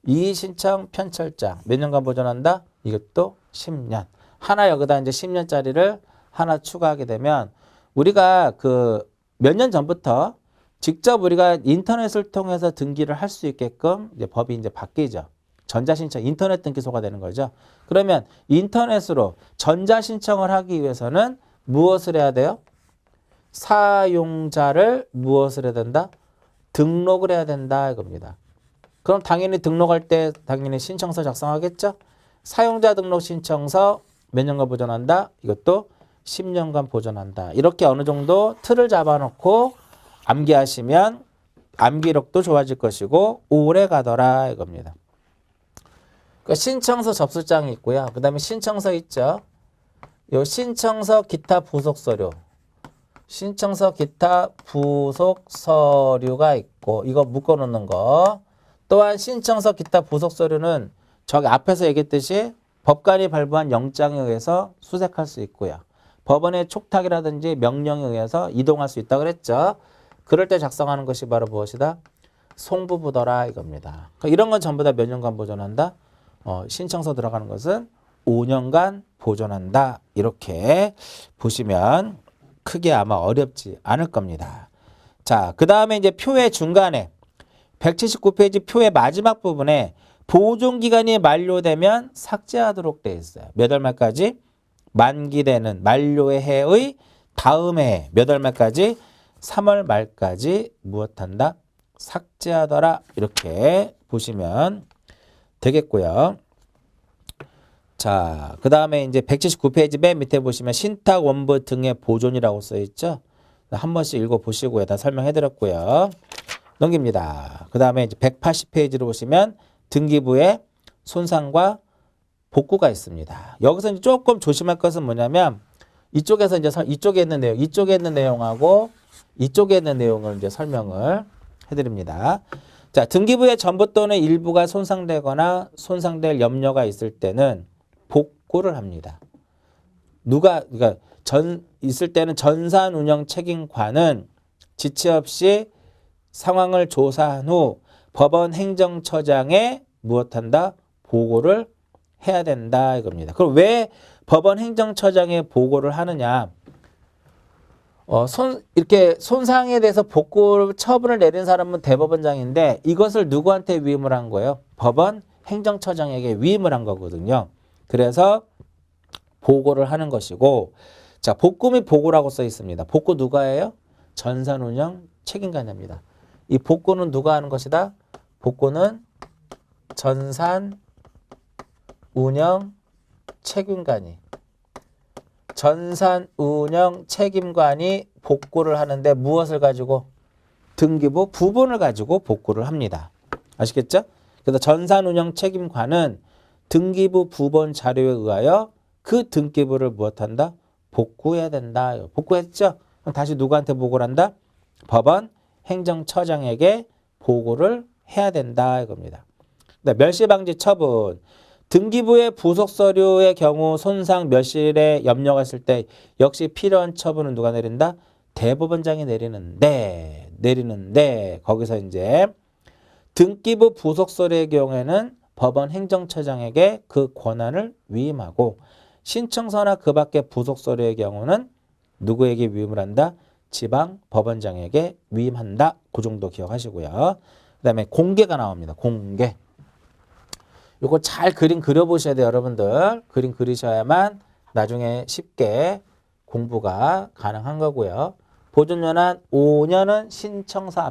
이의 신청 편철장 몇 년간 보존한다? 이것도 10년. 하나 여기다 이제 10년짜리를 하나 추가하게 되면 우리가 그 몇 년 전부터 직접 우리가 인터넷을 통해서 등기를 할 수 있게끔 이제 법이 이제 바뀌죠. 전자신청, 인터넷 등기소가 되는 거죠. 그러면 인터넷으로 전자신청을 하기 위해서는 무엇을 해야 돼요? 사용자를 무엇을 해야 된다? 등록을 해야 된다 이겁니다. 그럼 당연히 등록할 때 당연히 신청서 작성하겠죠? 사용자 등록 신청서 몇 년간 보존한다? 이것도 10년간 보존한다. 이렇게 어느 정도 틀을 잡아놓고 암기하시면 암기력도 좋아질 것이고 오래 가더라 이겁니다. 그 신청서 접수장이 있고요. 그 다음에 신청서 있죠. 요 신청서 기타 부속 서류. 신청서 기타 부속 서류가 있고 이거 묶어놓는 거. 또한 신청서 기타 부속 서류는 저기 앞에서 얘기했듯이 법관이 발부한 영장에 의해서 수색할 수 있고요. 법원의 촉탁이라든지 명령에 의해서 이동할 수 있다고 그랬죠. 그럴 때 작성하는 것이 바로 무엇이다? 송부부더라 이겁니다. 그러니까 이런 건 전부 다 몇 년간 보존한다? 신청서 들어가는 것은 5년간 보존한다. 이렇게 보시면 크게 아마 어렵지 않을 겁니다. 자, 그 다음에 이제 표의 중간에 179페이지 표의 마지막 부분에 보존기간이 만료되면 삭제하도록 되어 있어요. 몇 월 말까지? 만기되는 만료의 해의 다음 해 몇 월 말까지? 3월 말까지 무엇한다? 삭제하더라. 이렇게 보시면 되겠고요. 자, 그 다음에 이제 179페이지 맨 밑에 보시면 신탁 원부 등의 보존이라고 써 있죠. 한 번씩 읽어보시고요. 다 설명해드렸고요. 넘깁니다. 그 다음에 이제 180페이지로 보시면 등기부에 손상과 복구가 있습니다. 여기서 이제 조금 조심할 것은 뭐냐면 이쪽에서 이제 이쪽에 있는 내용, 이쪽에 있는 내용하고 이쪽에 있는 내용을 이제 설명을 해드립니다. 자, 등기부의 전부 또는 일부가 손상되거나 손상될 염려가 있을 때는 복구를 합니다. 그러니까 있을 때는 전산운영책임관은 지체 없이 상황을 조사한 후 법원 행정처장에 무엇한다? 보고를 해야 된다 이겁니다. 그럼 왜 법원 행정처장에 보고를 하느냐? 이렇게 손상에 대해서 복구 처분을 내린 사람은 대법원장인데 이것을 누구한테 위임을 한 거예요? 법원 행정처장에게 위임을 한 거거든요. 그래서 보고를 하는 것이고, 자, 복구 및 보고라고 써 있습니다. 복구 누가 해요? 전산운영 책임관입니다. 이 복구는 누가 하는 것이다? 복구는 전산운영 책임관이. 전산운영 책임관이 복구를 하는데 무엇을 가지고? 등기부 부본을 가지고 복구를 합니다. 아시겠죠? 그래서 전산운영 책임관은 등기부 부본 자료에 의하여 그 등기부를 무엇한다? 복구해야 된다. 복구했죠? 그럼 다시 누구한테 보고를 한다? 법원 행정처장에게 보고를 해야 된다 이겁니다. 멸실방지 처분. 등기부의 부속 서류의 경우 손상 멸실에 염려가 있을 때 역시 필요한 처분은 누가 내린다? 대법원장이 내리는데 거기서 이제 등기부 부속 서류의 경우에는 법원 행정처장에게 그 권한을 위임하고 신청서나 그 밖의 부속 서류의 경우는 누구에게 위임을 한다? 지방 법원장에게 위임한다. 그 정도 기억하시고요. 그 다음에 공개가 나옵니다. 공개. 이거 잘 그림 그려보셔야 돼요, 여러분들. 그림 그리셔야만 나중에 쉽게 공부가 가능한 거고요. 보존연한 5년은 신청서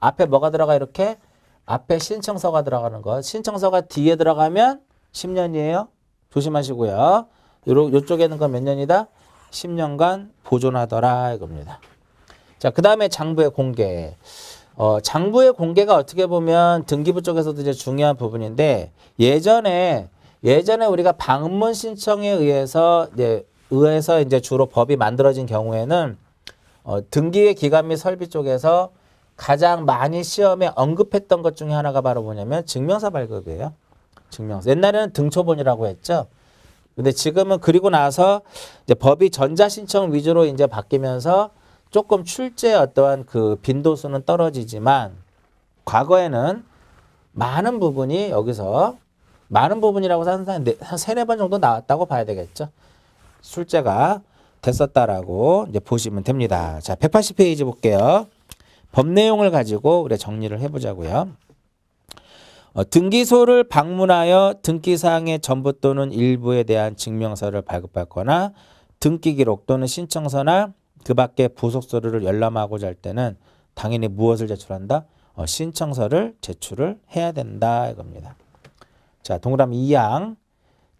앞에 뭐가 들어가 이렇게? 앞에 신청서가 들어가는 것. 신청서가 뒤에 들어가면 10년이에요. 조심하시고요. 요쪽에 있는 건 몇 년이다? 10년간 보존하더라 이겁니다. 자, 그 다음에 장부의 공개. 장부의 공개가 어떻게 보면 등기부 쪽에서도 이제 중요한 부분인데 예전에 우리가 방문 신청에 의해서 이제 주로 법이 만들어진 경우에는 등기의 기관 및 설비 쪽에서 가장 많이 시험에 언급했던 것 중에 하나가 바로 뭐냐면 증명서 발급이에요. 증명서. 옛날에는 등초본이라고 했죠. 근데 지금은 그리고 나서 이제 법이 전자신청 위주로 이제 바뀌면서 조금 출제 어떠한 그 빈도수는 떨어지지만 과거에는 많은 부분이 여기서 많은 부분이라고 한 3-4번 정도 나왔다고 봐야 되겠죠. 출제가 됐었다라고 이제 보시면 됩니다. 자, 180페이지 볼게요. 법 내용을 가지고 우리 정리를 해보자고요. 등기소를 방문하여 등기사항의 전부 또는 일부에 대한 증명서를 발급받거나 등기기록 또는 신청서나 그 밖에 부속서류를 열람하고자 할 때는 당연히 무엇을 제출한다? 신청서를 제출을 해야 된다 이겁니다. 자, 동그라미 2항.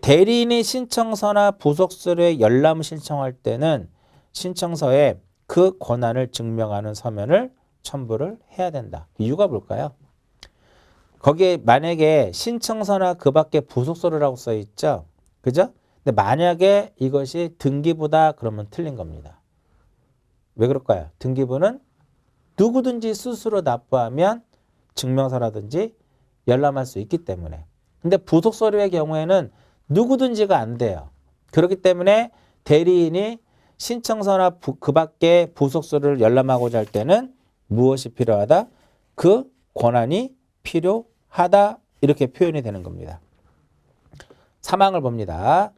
대리인이 신청서나 부속서류의 열람을 신청할 때는 신청서에 그 권한을 증명하는 서면을 첨부를 해야 된다. 이유가 뭘까요? 거기에 만약에 신청서나 그 밖에 부속서류라고 써 있죠. 그죠? 근데 만약에 이것이 등기부다 그러면 틀린 겁니다. 왜 그럴까요? 등기부는 누구든지 스스로 납부하면 증명서라든지 열람할 수 있기 때문에. 근데 부속서류의 경우에는 누구든지가 안 돼요. 그렇기 때문에 대리인이 신청서나 그 밖에 부속서류를 열람하고자 할 때는 무엇이 필요하다? 그 권한이 필요하다 이렇게 표현이 되는 겁니다. 3항을 봅니다.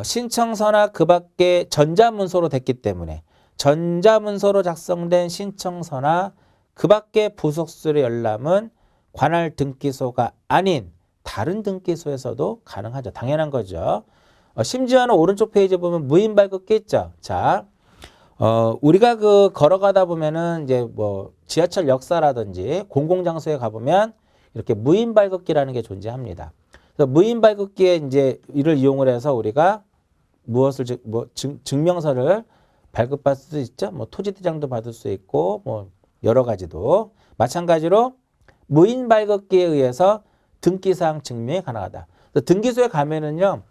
신청서나 그 밖에 전자문서로 됐기 때문에 전자문서로 작성된 신청서나 그 밖에 부속서류 열람은 관할 등기소가 아닌 다른 등기소에서도 가능하죠. 당연한 거죠. 심지어는 오른쪽 페이지 보면 무인 발급기 있죠. 자, 우리가 그 걸어가다 보면은 이제 뭐 지하철 역사라든지 공공장소에 가보면 이렇게 무인 발급기라는 게 존재합니다. 그래서 무인 발급기에 이제 이를 이용을 해서 우리가 무엇을 증명서를 발급받을 수 있죠. 뭐 토지대장도 받을 수 있고 뭐 여러 가지도 마찬가지로 무인 발급기에 의해서 등기사항 증명이 가능하다. 등기소에 가면은요.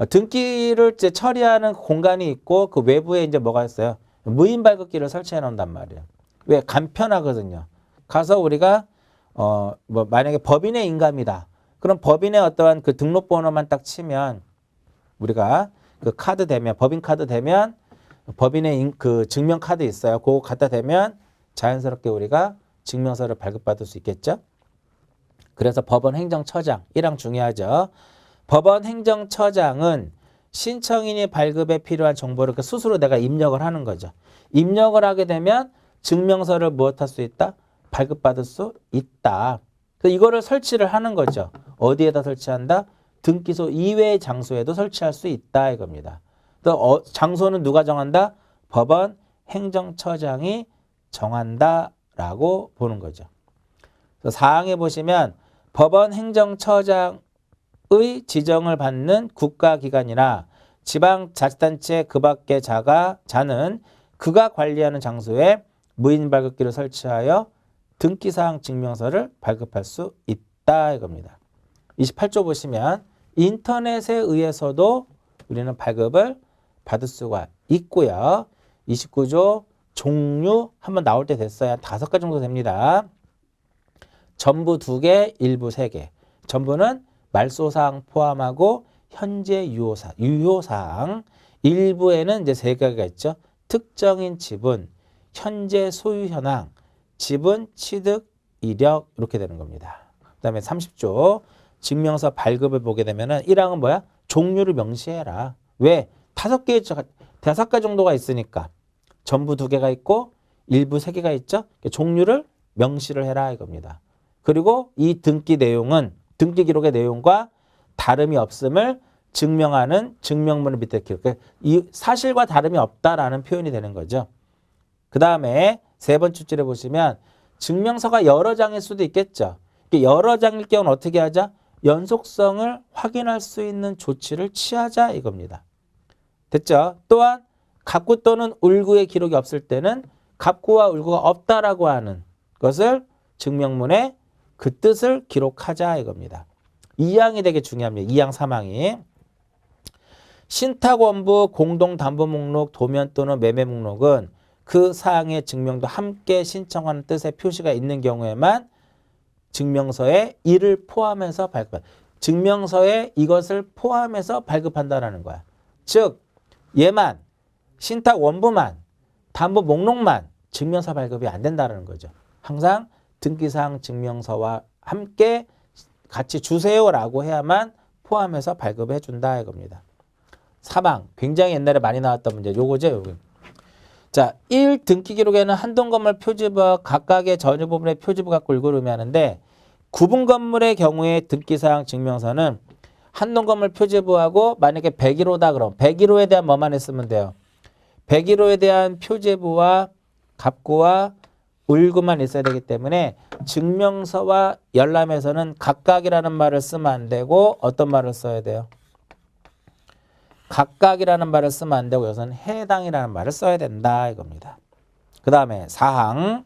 등기를 이제 처리하는 공간이 있고 그 외부에 이제 뭐가 있어요? 무인 발급기를 설치해 놓는단 말이에요. 왜? 간편하거든요. 가서 우리가 뭐 만약에 법인의 인감이다. 그럼 법인의 어떠한 그 등록번호만 딱 치면 우리가 그 카드 대면 법인 카드 대면 법인의 그 증명 카드 있어요. 그거 갖다 대면 자연스럽게 우리가 증명서를 발급받을 수 있겠죠. 그래서 법원 행정처장 1항 중요하죠. 법원 행정처장은 신청인이 발급에 필요한 정보를 스스로 내가 입력을 하는 거죠. 입력을 하게 되면 증명서를 무엇할 수 있다? 발급받을 수 있다. 이거를 설치를 하는 거죠. 어디에다 설치한다? 등기소 이외의 장소에도 설치할 수 있다 이겁니다. 또 장소는 누가 정한다? 법원 행정처장이 정한다라고 보는 거죠. 사항에 보시면 법원 행정처장의 지정을 받는 국가기관이나 지방자치단체 그 밖의 자는 그가 관리하는 장소에 무인 발급기를 설치하여 등기사항 증명서를 발급할 수 있다 이겁니다. 28조 보시면 인터넷에 의해서도 우리는 발급을 받을 수가 있고요. 29조 종류 한번 나올 때 됐어요. 5가지 정도 됩니다. 전부 2개, 일부 3개. 전부는 말소사항 포함하고 현재 유효사항. 일부에는 이제 3개가 있죠. 특정인 지분, 현재 소유 현황, 지분 취득 이력 이렇게 되는 겁니다. 그 다음에 30조 증명서 발급을 보게 되면은 1항은 뭐야? 종류를 명시해라. 왜? 5개 정도가 있으니까. 전부 2개가 있고 일부 3개가 있죠. 종류를 명시를 해라 이겁니다. 그리고 이 등기 내용은 등기 기록의 내용과 다름이 없음을 증명하는 증명문을 밑에 기록. 이 사실과 다름이 없다라는 표현이 되는 거죠. 그 다음에 3번째 줄에 보시면 증명서가 여러 장일 수도 있겠죠. 여러 장일 경우는 어떻게 하자? 연속성을 확인할 수 있는 조치를 취하자 이겁니다. 됐죠? 또한 갑구 또는 울구의 기록이 없을 때는 갑구와 울구가 없다라고 하는 것을 증명문에 그 뜻을 기록하자 이겁니다. 2항이 되게 중요합니다. 2항 3항이. 신탁원부 공동담보목록 도면 또는 매매목록은 그 사항의 증명도 함께 신청하는 뜻의 표시가 있는 경우에만 증명서에 이를 포함해서 발급한다. 증명서에 이것을 포함해서 발급한다라는 거야. 즉 얘만 신탁원부만 담보목록만 증명서 발급이 안 된다는 거죠. 항상 등기사항 증명서와 함께 같이 주세요라고 해야만 포함해서 발급해 준다 이겁니다. 3항 굉장히 옛날에 많이 나왔던 문제 요거죠. 요거. 자, 1 등기 기록에는 한 동 건물 표지부와 각각의 전유 부분의 표지부 갖고 일구를 의미하는데 구분 건물의 경우에 등기사항 증명서는 한 동 건물 표지부하고 만약에 101호다 그럼 101호에 대한 뭐만 했으면 돼요. 101호에 대한 표지부와 갑구와 울구만 있어야 되기 때문에 증명서와 열람에서는 각각이라는 말을 쓰면 안 되고 어떤 말을 써야 돼요? 각각이라는 말을 쓰면 안 되고 여기서는 해당이라는 말을 써야 된다 이겁니다. 그 다음에 4항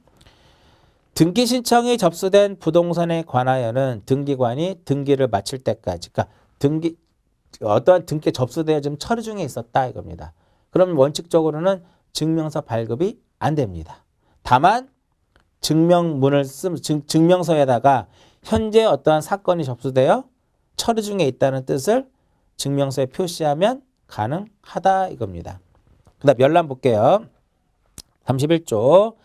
등기 신청이 접수된 부동산에 관하여는 등기관이 등기를 마칠 때까지 그러니까 어떠한 등기 접수되어 좀 처리 중에 있었다 이겁니다. 그럼 원칙적으로는 증명서 발급이 안 됩니다. 다만 증명서에다가 현재 어떠한 사건이 접수되어 처리 중에 있다는 뜻을 증명서에 표시하면 가능하다 이겁니다. 그 다음 열람 볼게요. 31조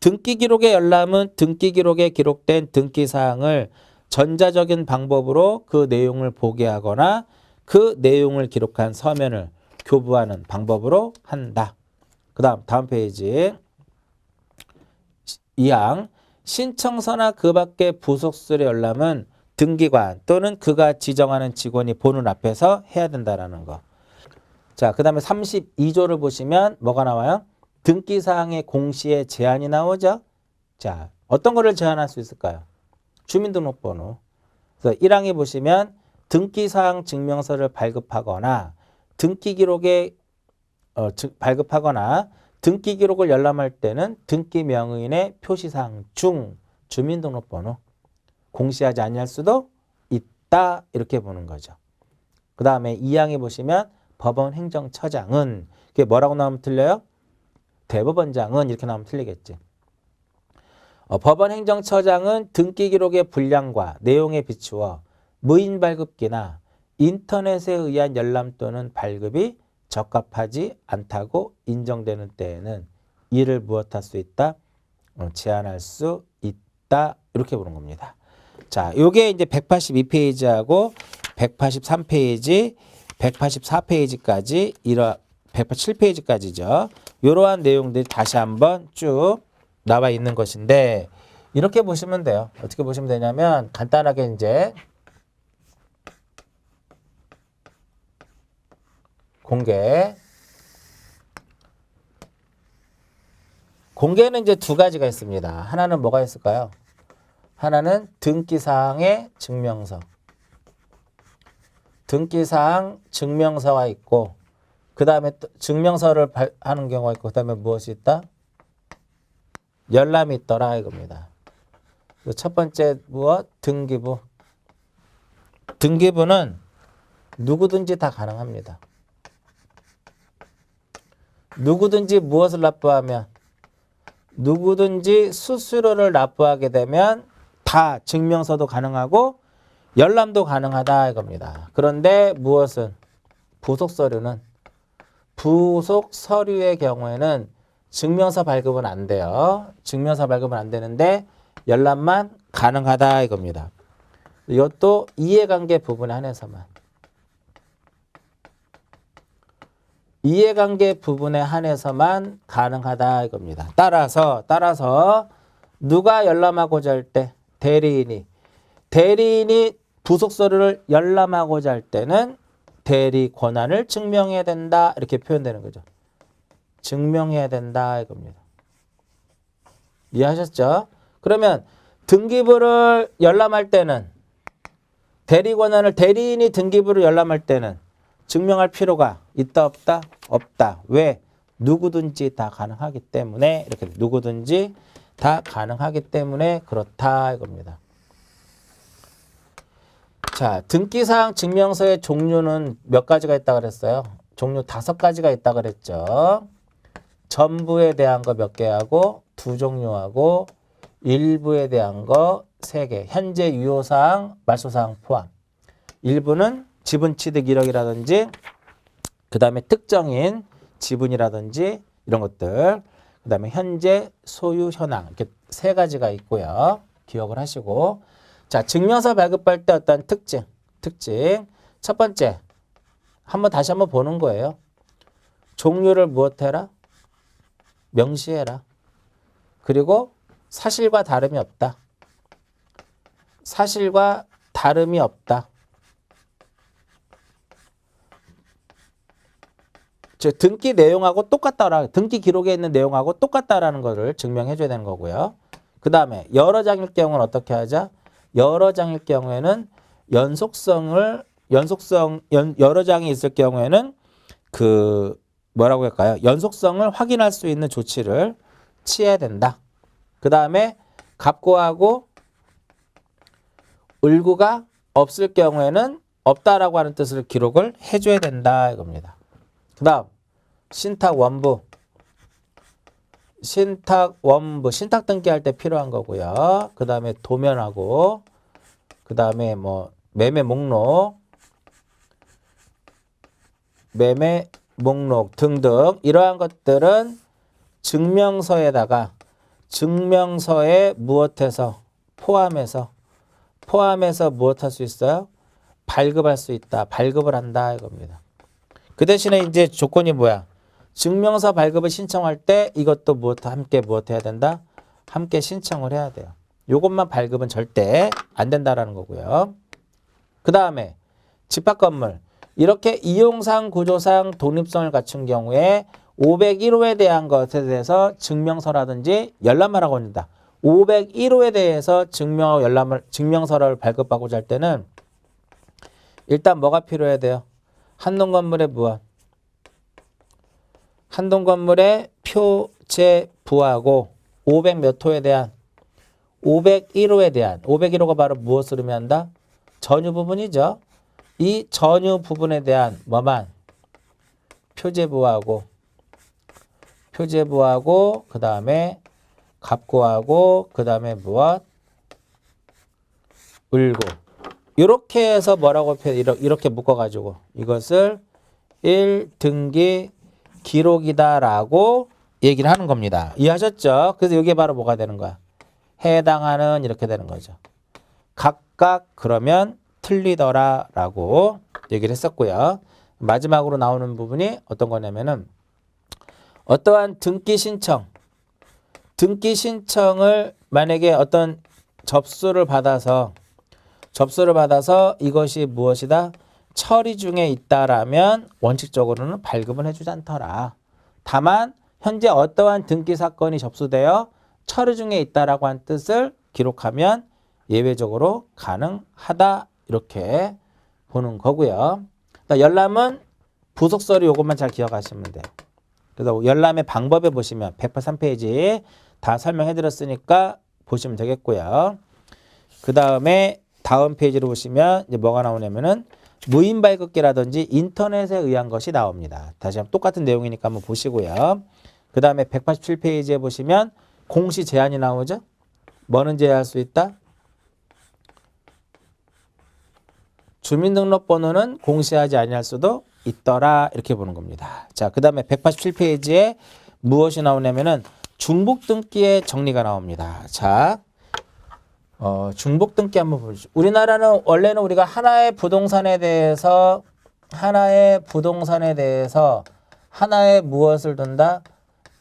등기 기록의 열람은 등기 기록에 기록된 등기 사항을 전자적인 방법으로 그 내용을 보게 하거나 그 내용을 기록한 서면을 교부하는 방법으로 한다. 그 다음 페이지 2항 신청서나 그 밖의 부속술의 열람은 등기관 또는 그가 지정하는 직원이 보는 앞에서 해야 된다라는 거. 자, 그 다음에 32조를 보시면 뭐가 나와요? 등기사항의 공시에 제한이 나오죠. 자, 어떤 거를 제한할 수 있을까요? 주민등록번호. 그래서 1항에 보시면 등기사항 증명서를 발급하거나 등기기록에 발급하거나 등기기록을 열람할 때는 등기명의인의 표시사항 중 주민등록번호 공시하지 아니할 수도 있다 이렇게 보는 거죠. 그 다음에 2항에 보시면 법원 행정처장은 그게 뭐라고 나오면 틀려요? 대법원장은 이렇게 나오면 틀리겠지. 법원 행정처장은 등기기록의 분량과 내용에 비추어 무인 발급기나 인터넷에 의한 열람 또는 발급이 적합하지 않다고 인정되는 때에는 이를 무엇할 수 있다? 제한할 수 있다. 이렇게 보는 겁니다. 자, 요게 이제 182페이지하고 183페이지, 184페이지까지 187페이지까지죠. 이러한 내용들이 다시 한번 쭉 나와 있는 것인데 이렇게 보시면 돼요. 어떻게 보시면 되냐면 간단하게 이제 공개는 이제 두 가지가 있습니다. 하나는 뭐가 있을까요? 하나는 등기사항의 증명서. 등기사항 증명서가 있고 그 다음에 증명서를 하는 경우가 있고 그 다음에 무엇이 있다? 열람이 있더라 이겁니다. 첫 번째 무엇? 등기부. 등기부는 누구든지 다 가능합니다. 누구든지 무엇을 납부하면 누구든지 수수료를 납부하게 되면 다 증명서도 가능하고 열람도 가능하다 이겁니다. 그런데 무엇은? 부속서류는 부속서류의 경우에는 증명서 발급은 안 돼요. 증명서 발급은 안 되는데 열람만 가능하다 이겁니다. 이것도 이해관계 부분에 한해서만. 이해관계 부분에 한해서만 가능하다 이겁니다. 따라서 누가 열람하고자 할 때 대리인이 부속서류를 열람하고자 할 때는 대리 권한을 증명해야 된다 이렇게 표현되는 거죠. 증명해야 된다 이겁니다. 이해하셨죠? 그러면 등기부를 열람할 때는 대리 권한을 대리인이 등기부를 열람할 때는 증명할 필요가 있다 없다? 없다. 왜? 누구든지 다 가능하기 때문에 이렇게 누구든지 다 가능하기 때문에 그렇다 이겁니다. 자, 등기사항 증명서의 종류는 몇 가지가 있다고 그랬어요? 종류 5가지가 있다고 그랬죠. 전부에 대한 거 몇 개하고 2종류하고 일부에 대한 거 3개. 현재 유효사항, 말소사항 포함. 일부는 지분 취득 이력이라든지 그 다음에 특정인 지분이라든지 이런 것들. 그 다음에 현재 소유 현황. 이렇게 3가지가 있고요. 기억을 하시고. 자, 증명서 발급할 때 어떤 특징. 첫 번째, 다시 한번 보는 거예요. 종류를 무엇 해라? 명시해라. 그리고 사실과 다름이 없다. 사실과 다름이 없다. 즉 등기 내용하고 똑같다라. 등기 기록에 있는 내용하고 똑같다라는 것을 증명해 줘야 되는 거고요. 그 다음에 여러 장일 경우는 어떻게 하자? 여러 장일 경우에는 여러 장이 있을 경우에는 그 뭐라고 할까요? 연속성을 확인할 수 있는 조치를 취해야 된다. 그 다음에 갑구하고 을구가 없을 경우에는 없다라고 하는 뜻을 기록을 해줘야 된다 이겁니다. 그 다음 신탁 원부. 신탁 등기할 때 필요한 거고요. 그 다음에 도면하고 그 다음에 뭐 매매 목록 등등 이러한 것들은 증명서에 무엇해서 포함해서 무엇할 수 있어요? 발급할 수 있다. 발급을 한다 이겁니다. 그 대신에 이제 조건이 뭐야? 증명서 발급을 신청할 때 이것도 함께 해야 된다? 함께 신청을 해야 돼요. 요것만 발급은 절대 안 된다라는 거고요. 그 다음에 집합건물. 이렇게 이용상 구조상 독립성을 갖춘 경우에 501호에 대한 것에 대해서 증명서라든지 열람을 하고 있다. 501호에 대해서 증명서를 발급하고자 할 때는 일단 뭐가 필요해야 돼요? 한동건물의 무엇? 한동건물의 표제부하고 500 몇 호에 대한 501호가 바로 무엇을 의미한다? 전유 부분이죠. 이 전유 부분에 대한 뭐만? 표제부하고 그 다음에 갑구하고 그 다음에 무엇? 을구. 이렇게 해서 뭐라고 이렇게 묶어가지고 이것을 1등기 기록이다라고 얘기를 하는 겁니다. 이해하셨죠? 그래서 이게 바로 뭐가 되는 거야? 해당하는 이렇게 되는 거죠. 각각 그러면 틀리더라라고 얘기를 했었고요. 마지막으로 나오는 부분이 어떤 거냐면은 어떠한 등기 신청을 만약에 어떤 접수를 받아서 이것이 무엇이다? 처리 중에 있다라면 원칙적으로는 발급은 해주지 않더라. 다만 현재 어떠한 등기 사건이 접수되어 처리 중에 있다라고 한 뜻을 기록하면 예외적으로 가능하다 이렇게 보는 거고요. 열람은 부속서류 이것만 잘 기억하시면 돼요. 그래서 열람의 방법에 보시면 183페이지 다 설명해 드렸으니까 보시면 되겠고요. 그 다음에 다음 페이지로 보시면 이제 뭐가 나오냐면은 무인 발급기라든지 인터넷에 의한 것이 나옵니다. 다시 한번 똑같은 내용이니까 한번 보시고요. 그 다음에 187페이지에 보시면 공시 제한이 나오죠. 뭐는 제한할 수 있다? 주민등록번호는 공시하지 아니할 수도 있더라 이렇게 보는 겁니다. 자, 그 다음에 187페이지에 무엇이 나오냐면은 중복등기의 정리가 나옵니다. 자, 중복등기 한번 보시죠. 우리나라는 원래는 우리가 하나의 부동산에 대해서 하나의 무엇을 둔다?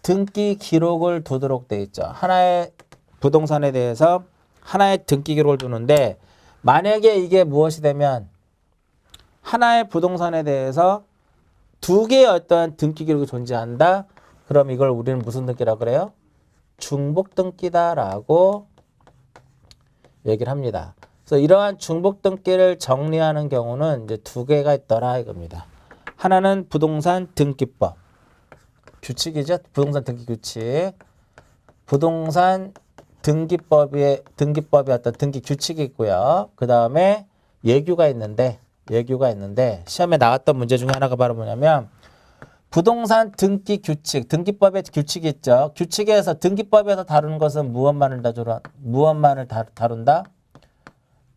등기 기록을 두도록 돼 있죠. 하나의 부동산에 대해서 하나의 등기 기록을 두는데 만약에 이게 무엇이 되면 하나의 부동산에 대해서 두 개의 어떠한 등기 기록이 존재한다. 그럼 이걸 우리는 무슨 등기라고 그래요? 중복등기다라고 얘기를 합니다. 그래서 이러한 중복등기를 정리하는 경우는 이제 두 개가 있더라 이겁니다. 하나는 부동산 등기법 규칙이죠. 부동산 등기 규칙. 부동산 등기법의 어떤 등기 규칙이 있고요. 그 다음에 예규가 있는데 시험에 나왔던 문제 중에 하나가 바로 뭐냐면 부동산 등기 규칙, 등기법의 규칙이 있죠. 규칙에서 등기법에서 다루는 것은 무엇만을 다룬다?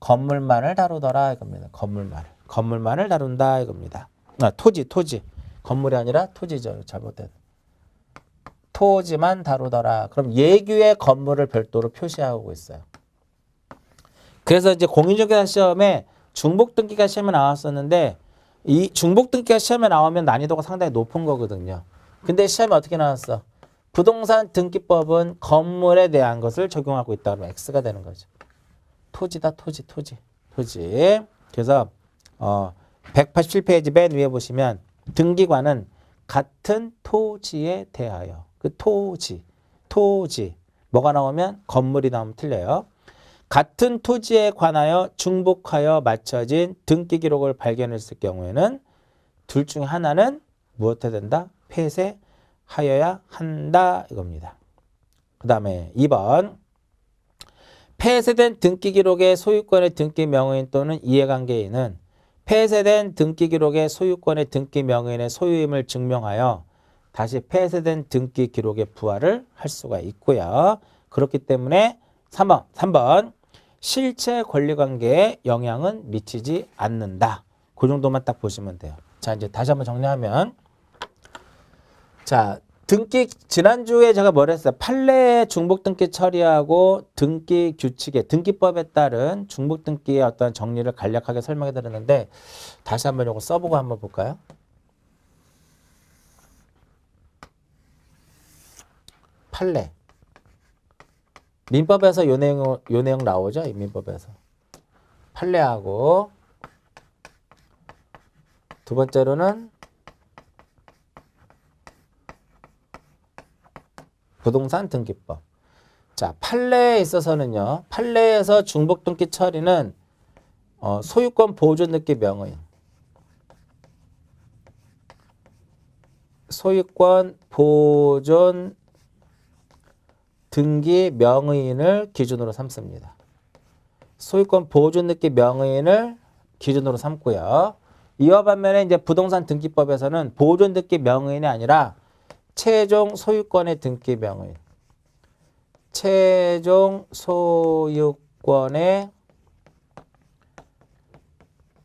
건물만을 다루더라 이겁니다. 건물만을 다룬다 이겁니다. 토지. 건물이 아니라 토지죠. 잘못된. 토지만 다루더라. 그럼 예규의 건물을 별도로 표시하고 있어요. 그래서 이제 공인중개사 시험에 중복등기가 시험에 나왔었는데 이 중복등기가 시험에 나오면 난이도가 상당히 높은 거거든요. 근데 시험에 어떻게 나왔어? 부동산 등기법은 건물에 대한 것을 적용하고 있다 그러면 X가 되는 거죠. 토지다, 토지. 그래서 187페이지 맨 위에 보시면 등기관은 같은 토지에 대하여 그 토지 뭐가 나오면 건물이 나오면 틀려요. 같은 토지에 관하여 중복하여 맞춰진 등기 기록을 발견했을 경우에는 둘 중 하나는 무엇해야 된다? 폐쇄하여야 한다 이겁니다. 그 다음에 2번 폐쇄된 등기 기록의 소유권의 등기 명의인 또는 이해관계인은 폐쇄된 등기 기록의 소유권의 등기 명의인의 소유임을 증명하여 다시 폐쇄된 등기 기록의 부활을 할 수가 있고요. 그렇기 때문에 3번 실체 권리관계에 영향은 미치지 않는다. 그 정도만 딱 보시면 돼요. 자, 이제 다시 한번 정리하면 자, 등기 지난주에 제가 뭐라 했어요? 판례의 중복 등기 처리하고 등기 규칙에 등기법에 따른 중복 등기의 어떤 정리를 간략하게 설명해 드렸는데 다시 한번 이거 써보고 한번 볼까요? 판례. 민법에서 요 내용 나오죠? 이 민법에서. 판례하고 두 번째로는 부동산 등기법. 자, 판례에 있어서는요. 판례에서 중복 등기 처리는 소유권 보존 등기 명의. 소유권 보존 등기 명의인을 기준으로 삼습니다. 소유권 보존 등기 명의인을 기준으로 삼고요. 이와 반면에 이제 부동산 등기법에서는 보존 등기 명의인이 아니라 최종 소유권의 등기 명의인. 최종 소유권의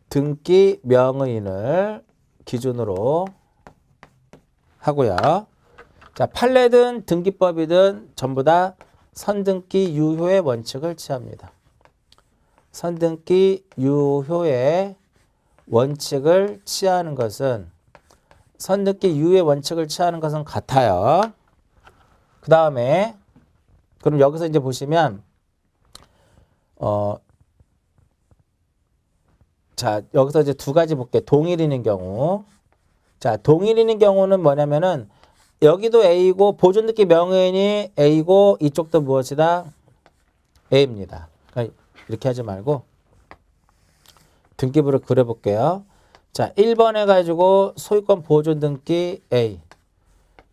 등기 명의인을 기준으로 하고요. 자, 판례든 등기법이든 전부 다 선등기 유효의 원칙을 취합니다. 선등기 유효의 원칙을 취하는 것은 선등기 유효의 원칙을 취하는 것은 같아요. 그 다음에 그럼 여기서 이제 보시면 자, 여기서 이제 두 가지 볼게요. 동일인인 경우. 자, 동일인인 경우는 뭐냐면은 여기도 A고 보존 등기 명의인이 A고 이쪽도 무엇이다? A입니다. 그러니까 이렇게 하지 말고 등기부를 그려볼게요. 자, 1번 해가지고 소유권 보존 등기 A.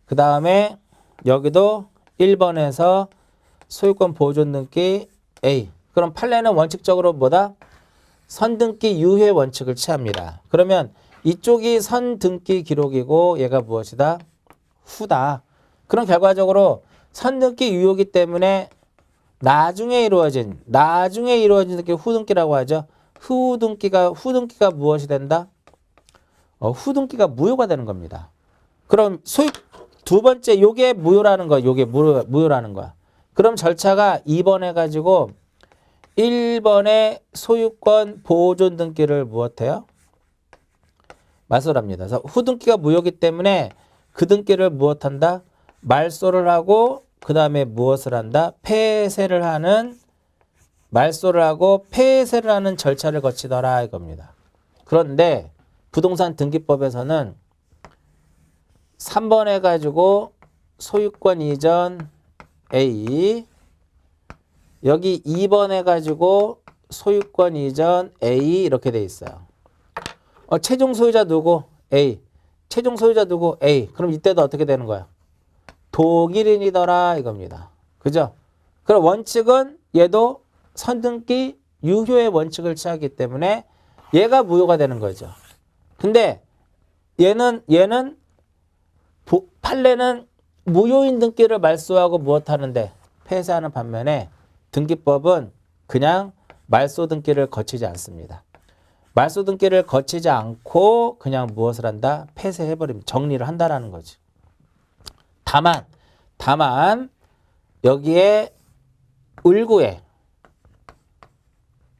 그 다음에 여기도 1번에서 소유권 보존 등기 A. 그럼 판례는 원칙적으로 뭐다? 선등기 유효의 원칙을 취합니다. 그러면 이쪽이 선등기 기록이고 얘가 무엇이다? 후다. 그럼 결과적으로 선등기 유효이기 때문에 나중에 이루어진 등기 후등기라고 하죠. 후등기가 무엇이 된다? 후등기가 무효가 되는 겁니다. 그럼 두 번째 요게 무효라는 거야. 요게 무효라는 거야. 그럼 절차가 2번 해가지고 1번의 소유권 보존 등기를 무엇해요? 말소합니다. 그래서 후등기가 무효이기 때문에 그 등기를 무엇한다? 말소를 하고 그 다음에 무엇을 한다? 폐쇄를 하는 말소를 하고 폐쇄를 하는 절차를 거치더라 이겁니다. 그런데 부동산 등기법에서는 3번 해가지고 소유권 이전 A 여기 2번 해가지고 소유권 이전 A 이렇게 돼 있어요. 최종 소유자 누구? A. 최종 소유자 누구? A. 그럼 이때도 어떻게 되는 거야? 동일인이더라 이겁니다. 그죠? 그럼 원칙은 얘도 선등기 유효의 원칙을 취하기 때문에 얘가 무효가 되는 거죠. 근데 얘는 판례는 무효인 등기를 말소하고 무엇하는데 폐쇄하는 반면에 등기법은 그냥 말소 등기를 거치지 않습니다. 말소 등기를 거치지 않고 그냥 무엇을 한다? 폐쇄해버립니다. 정리를 한다라는 거지. 다만 여기에 을구에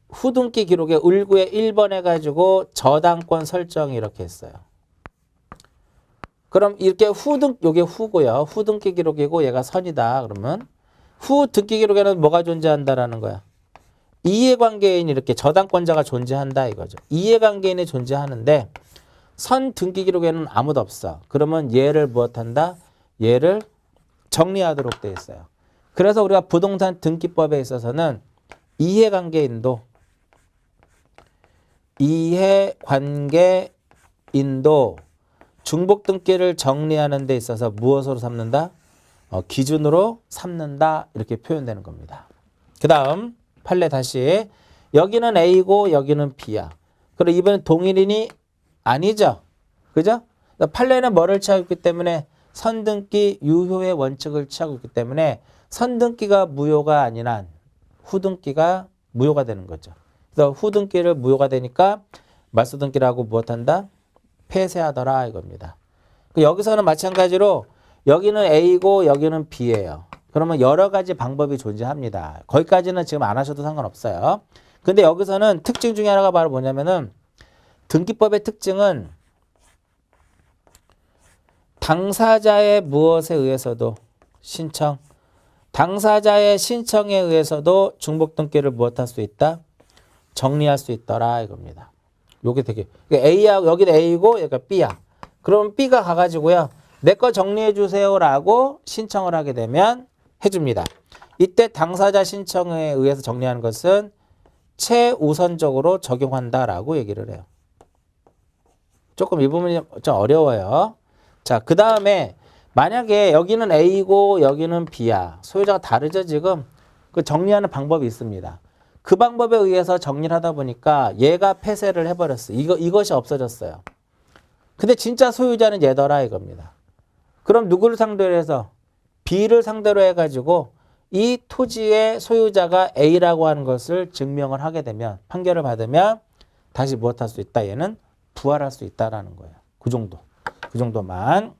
후등기 기록에 을구에 1번 해가지고 저당권 설정이 이렇게 했어요. 그럼 이렇게 요게 후고요. 후등기 기록이고 얘가 선이다. 그러면 후등기 기록에는 뭐가 존재한다라는 거야? 이해관계인이 이렇게 저당권자가 존재한다 이거죠. 이해관계인이 존재하는데 선 등기 기록에는 아무도 없어. 그러면 얘를 무엇한다? 얘를 정리하도록 돼 있어요. 그래서 우리가 부동산 등기법에 있어서는 이해관계인도 중복 등기를 정리하는 데 있어서 무엇으로 삼는다? 기준으로 삼는다 이렇게 표현되는 겁니다. 그 다음 판례 다시 여기는 A고 여기는 B야. 그럼 이번엔 동일인이 아니죠. 그죠? 판례는 뭐를 취하고 있기 때문에 선등기 유효의 원칙을 취하고 있기 때문에 선등기가 무효가 아닌 한 후등기가 무효가 되는 거죠. 그래서 후등기를 무효가 되니까 말소등기라고 무엇한다? 폐쇄하더라 이겁니다. 여기서는 마찬가지로 여기는 A고 여기는 B예요. 그러면 여러 가지 방법이 존재합니다. 거기까지는 지금 안 하셔도 상관없어요. 근데 여기서는 특징 중에 하나가 바로 뭐냐면은 등기법의 특징은 당사자의 무엇에 의해서도 당사자의 신청에 의해서도 중복등기를 무엇할 수 있다? 정리할 수 있더라 이겁니다. 요게 되게 A하고 여기는 A고 여기가 B야. 그럼 B가 가가지고요. 내 거 정리해 주세요라고 신청을 하게 되면 해줍니다. 이때 당사자 신청에 의해서 정리하는 것은 최우선적으로 적용한다라고 얘기를 해요. 조금 이 부분이 좀 어려워요. 자, 그 다음에 만약에 여기는 A고 여기는 B야. 소유자가 다르죠 지금? 그 정리하는 방법이 있습니다. 그 방법에 의해서 정리를 하다 보니까 얘가 폐쇄를 해버렸어. 이것이 없어졌어요. 근데 진짜 소유자는 얘더라 이겁니다. 그럼 누구를 상대로 해서? B를 상대로 해가지고 이 토지의 소유자가 A라고 하는 것을 증명을 하게 되면 판결을 받으면 다시 무엇할 수 있다? 얘는 부활할 수 있다라는 거예요. 그 정도만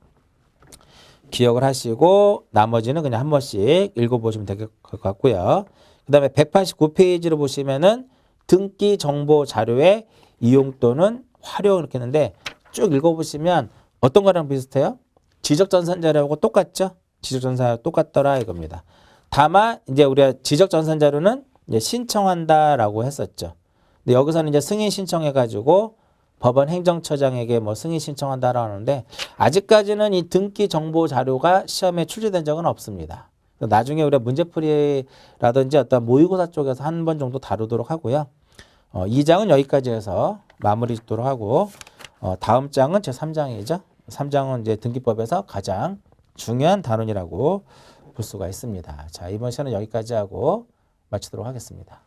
기억을 하시고 나머지는 그냥 한 번씩 읽어보시면 될 것 같고요. 그 다음에 189페이지로 보시면은 등기 정보 자료의 이용 또는 활용 이렇게 했는데 쭉 읽어보시면 어떤 거랑 비슷해요? 지적전산 자료하고 똑같죠? 지적전산 자료 똑같더라 이겁니다. 다만 이제 우리가 지적전산 자료는 이제 신청한다라고 했었죠. 근데 여기서는 이제 승인 신청해가지고 법원 행정처장에게 뭐 승인 신청한다라고 하는데 아직까지는 이 등기 정보 자료가 시험에 출제된 적은 없습니다. 나중에 우리가 문제풀이라든지 어떤 모의고사 쪽에서 한 번 정도 다루도록 하고요. 2장은 여기까지 해서 마무리 짓도록 하고 다음 장은 제 3장이죠. 3장은 이제 등기법에서 가장 중요한 단원이라고 볼 수가 있습니다. 자, 이번 시간은 여기까지 하고 마치도록 하겠습니다.